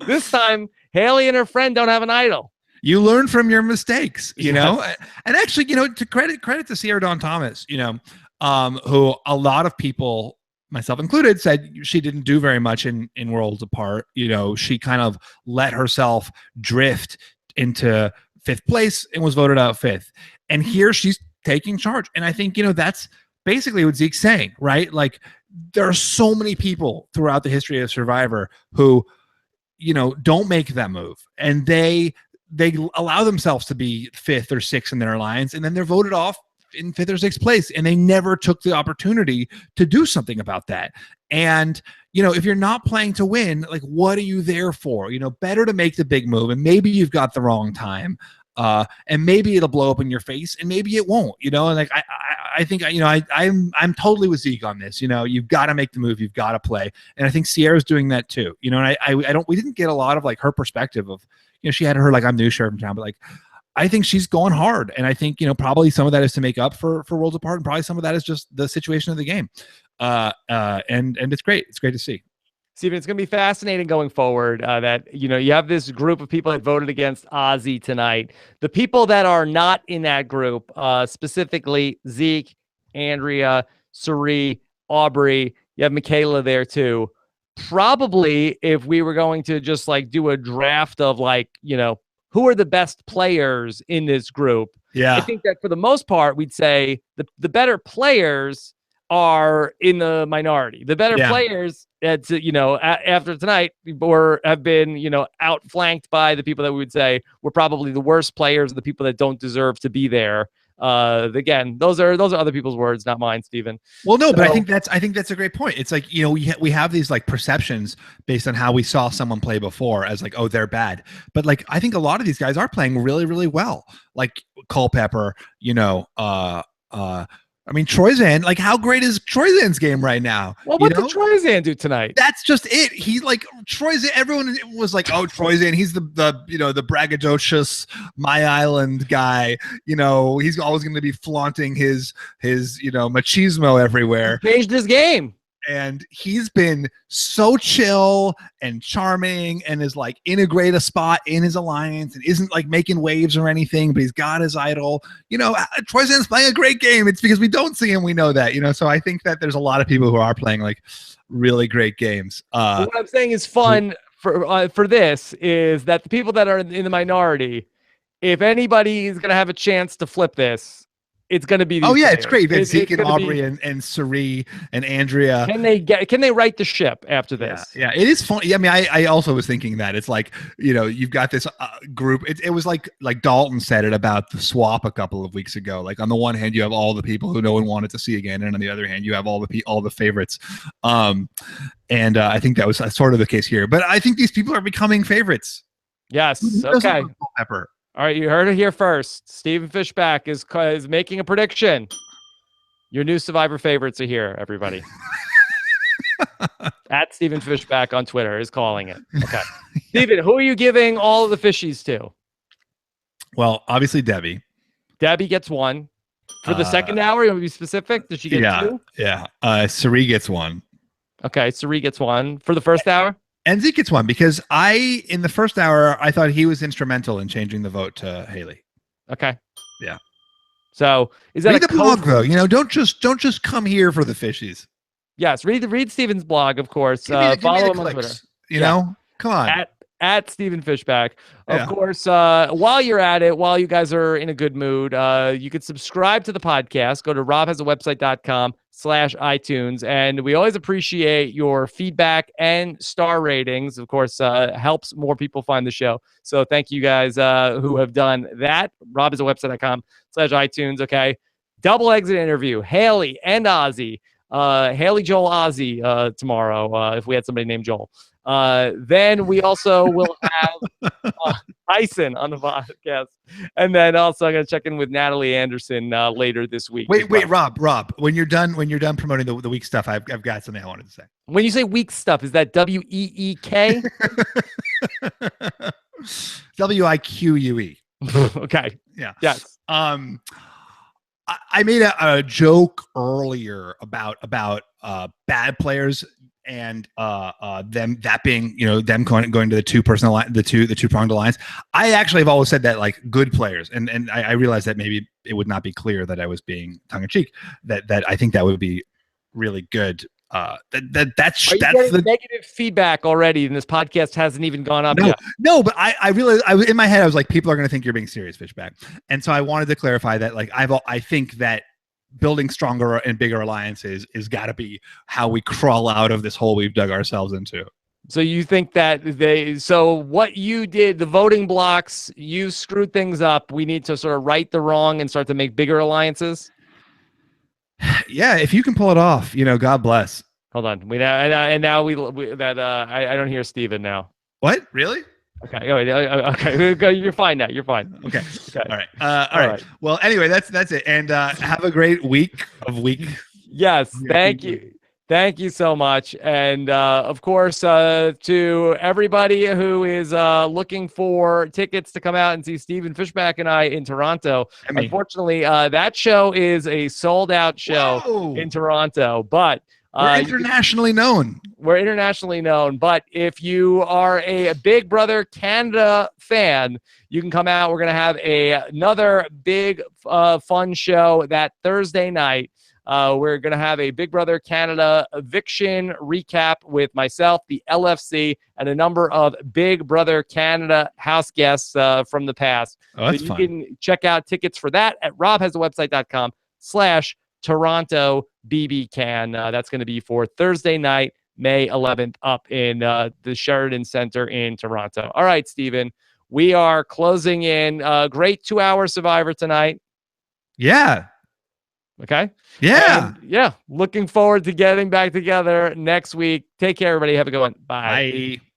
This time, Haley and her friend don't have an idol. You learn from your mistakes, know. And actually, to credit to Sierra Dawn Thomas, who a lot of people myself included, said she didn't do very much in Worlds Apart. She kind of let herself drift into 5th place and was voted out 5th. And here she's taking charge. And I think, that's basically what Zeke's saying, right? Like, there are so many people throughout the history of Survivor who, don't make that move. And they allow themselves to be 5th or 6th in their alliance, and then they're voted off in 5th or 6th place, and they never took the opportunity to do something about that. And if you're not playing to win, like, what are you there for? Better to make the big move, and maybe you've got the wrong time, and maybe it'll blow up in your face, and maybe it won't. And like I think I'm totally with Zeke on this. You've got to make the move, you've got to play, and I think Sierra's doing that too. And we didn't get a lot of like her perspective of, she had her like, I'm new sheriff in town, but like, I think she's going hard. And I think, probably some of that is to make up for Worlds Apart. And probably some of that is just the situation of the game. And it's great. It's great to see. Steven, it's going to be fascinating going forward that, you have this group of people that voted against Ozzy tonight. The people that are not in that group, specifically Zeke, Andrea, Suri, Aubrey, you have Michaela there too. Probably if we were going to just like do a draft of like, who are the best players in this group? Yeah. I think that for the most part, we'd say the better players are in the minority. The better players, after tonight, have been, outflanked by the people that we would say were probably the worst players, the people that don't deserve to be there. Again, those are other people's words, not mine, Steven. Well, no, but I think that's a great point. It's like, we have these like perceptions based on how we saw someone play before as like, oh, they're bad. But like, I think a lot of these guys are playing really, really well. Like Culpepper, Troyzan, like, how great is Troyzan's game right now? Well, what did Troyzan do tonight? That's just it. He like Troyzan. Everyone was like, "Oh, Troyzan, he's the braggadocious My Island guy. He's always going to be flaunting his machismo everywhere." He changed his game. And he's been so chill and charming and is like in a great spot in his alliance and isn't like making waves or anything, but he's got his idol. Troyzan's playing a great game. It's because we don't see him. We know that, so I think that there's a lot of people who are playing like really great games. What I'm saying is fun for this is that the people that are in the minority, if anybody is going to have a chance to flip this, it's going to be these players. It's great. Zeke and Aubrey and Suri and Andrea. Can they right the ship after this? Yeah, it is fun. Yeah, I mean, I also was thinking that it's like, you've got this group. It was like Dalton said it about the swap a couple of weeks ago. Like, on the one hand, you have all the people who no one wanted to see again, and on the other hand, you have all the favorites. And I think that was sort of the case here. But I think these people are becoming favorites. Yes. Okay. Pepper. All right, you heard it here first. Steven Fishbach is making a prediction. Your new Survivor favorites are here, everybody. At Steven Fishbach on Twitter is calling it. Okay. Steven, who are you giving all of the fishies to? Well, obviously Debbie. Debbie gets one. For the second hour, you want to be specific? Does she get two? Yeah. Suri gets one. Okay, Suri gets one. For the first hour? And Zeke gets one because in the first hour, I thought he was instrumental in changing the vote to Haley. Okay. Yeah. So is that read the blog though? Don't just come here for the fishies. Yes, read Steven's blog, of course. Follow him on Twitter. You know, come on. At Steven Fishbach. Of course, while you're at it, while you guys are in a good mood, you can subscribe to the podcast. Go to robhasawebsite.com/iTunes. And we always appreciate your feedback and star ratings. Of course, helps more people find the show. So thank you guys who have done that. robhasawebsite.com/iTunes. Okay. Double exit interview. Haley and Ozzy. Haley, Joel, Ozzy tomorrow, if we had somebody named Joel. Then we also will have Tyson on the podcast. And then also I'm going to check in with Natalie Anderson later this week. Wait, Rob, when you're done promoting the week stuff, I've got something I wanted to say. When you say week stuff, is that WEEK? WIQUE. Okay. Yeah. Yes. I made a joke earlier about bad players and them being them going to the two-person line, the two-pronged alliance. I actually have always said that like good players, and I realized that maybe it would not be clear that I was being tongue-in-cheek. That I think that would be really good That's Are you that's getting the negative feedback already, and this podcast hasn't even gone up no, yet? no, but I realized in my head I was like, people are going to think you're being serious, Fishbach, and so I wanted to clarify that. Like, I think that building stronger and bigger alliances is got to be how we crawl out of this hole we've dug ourselves into. So you think that so what you did, the voting blocks, you screwed things up. We need to sort of right the wrong and start to make bigger alliances. Yeah, if you can pull it off, God bless. Hold on. And now I don't hear Steven now. What? Really? Okay. Okay. You're fine now. You're fine. Okay. Okay. All right. All right. Well, anyway, that's it. And have a great week. Yes. Thank you. Thank you so much. And of course, to everybody who is looking for tickets to come out and see Stephen Fishbach and I in Toronto, unfortunately, that show is a sold out show in Toronto, but we're internationally known. We're internationally known. But if you are a Big Brother Canada fan, you can come out. We're going to have another big fun show that Thursday night. We're going to have a Big Brother Canada eviction recap with myself, the LFC, and a number of Big Brother Canada house guests from the past. Oh, that's so you fun. can check out tickets for that at robhasawebsite.com/Toronto BB-Can. That's going to be for Thursday night, May 11th, up in the Sheridan Center in Toronto. All right, Stephen, we are closing in. Great 2-hour Survivor tonight. Yeah. Okay. Yeah. And yeah. Looking forward to getting back together next week. Take care, everybody. Have a good one. Bye. Bye.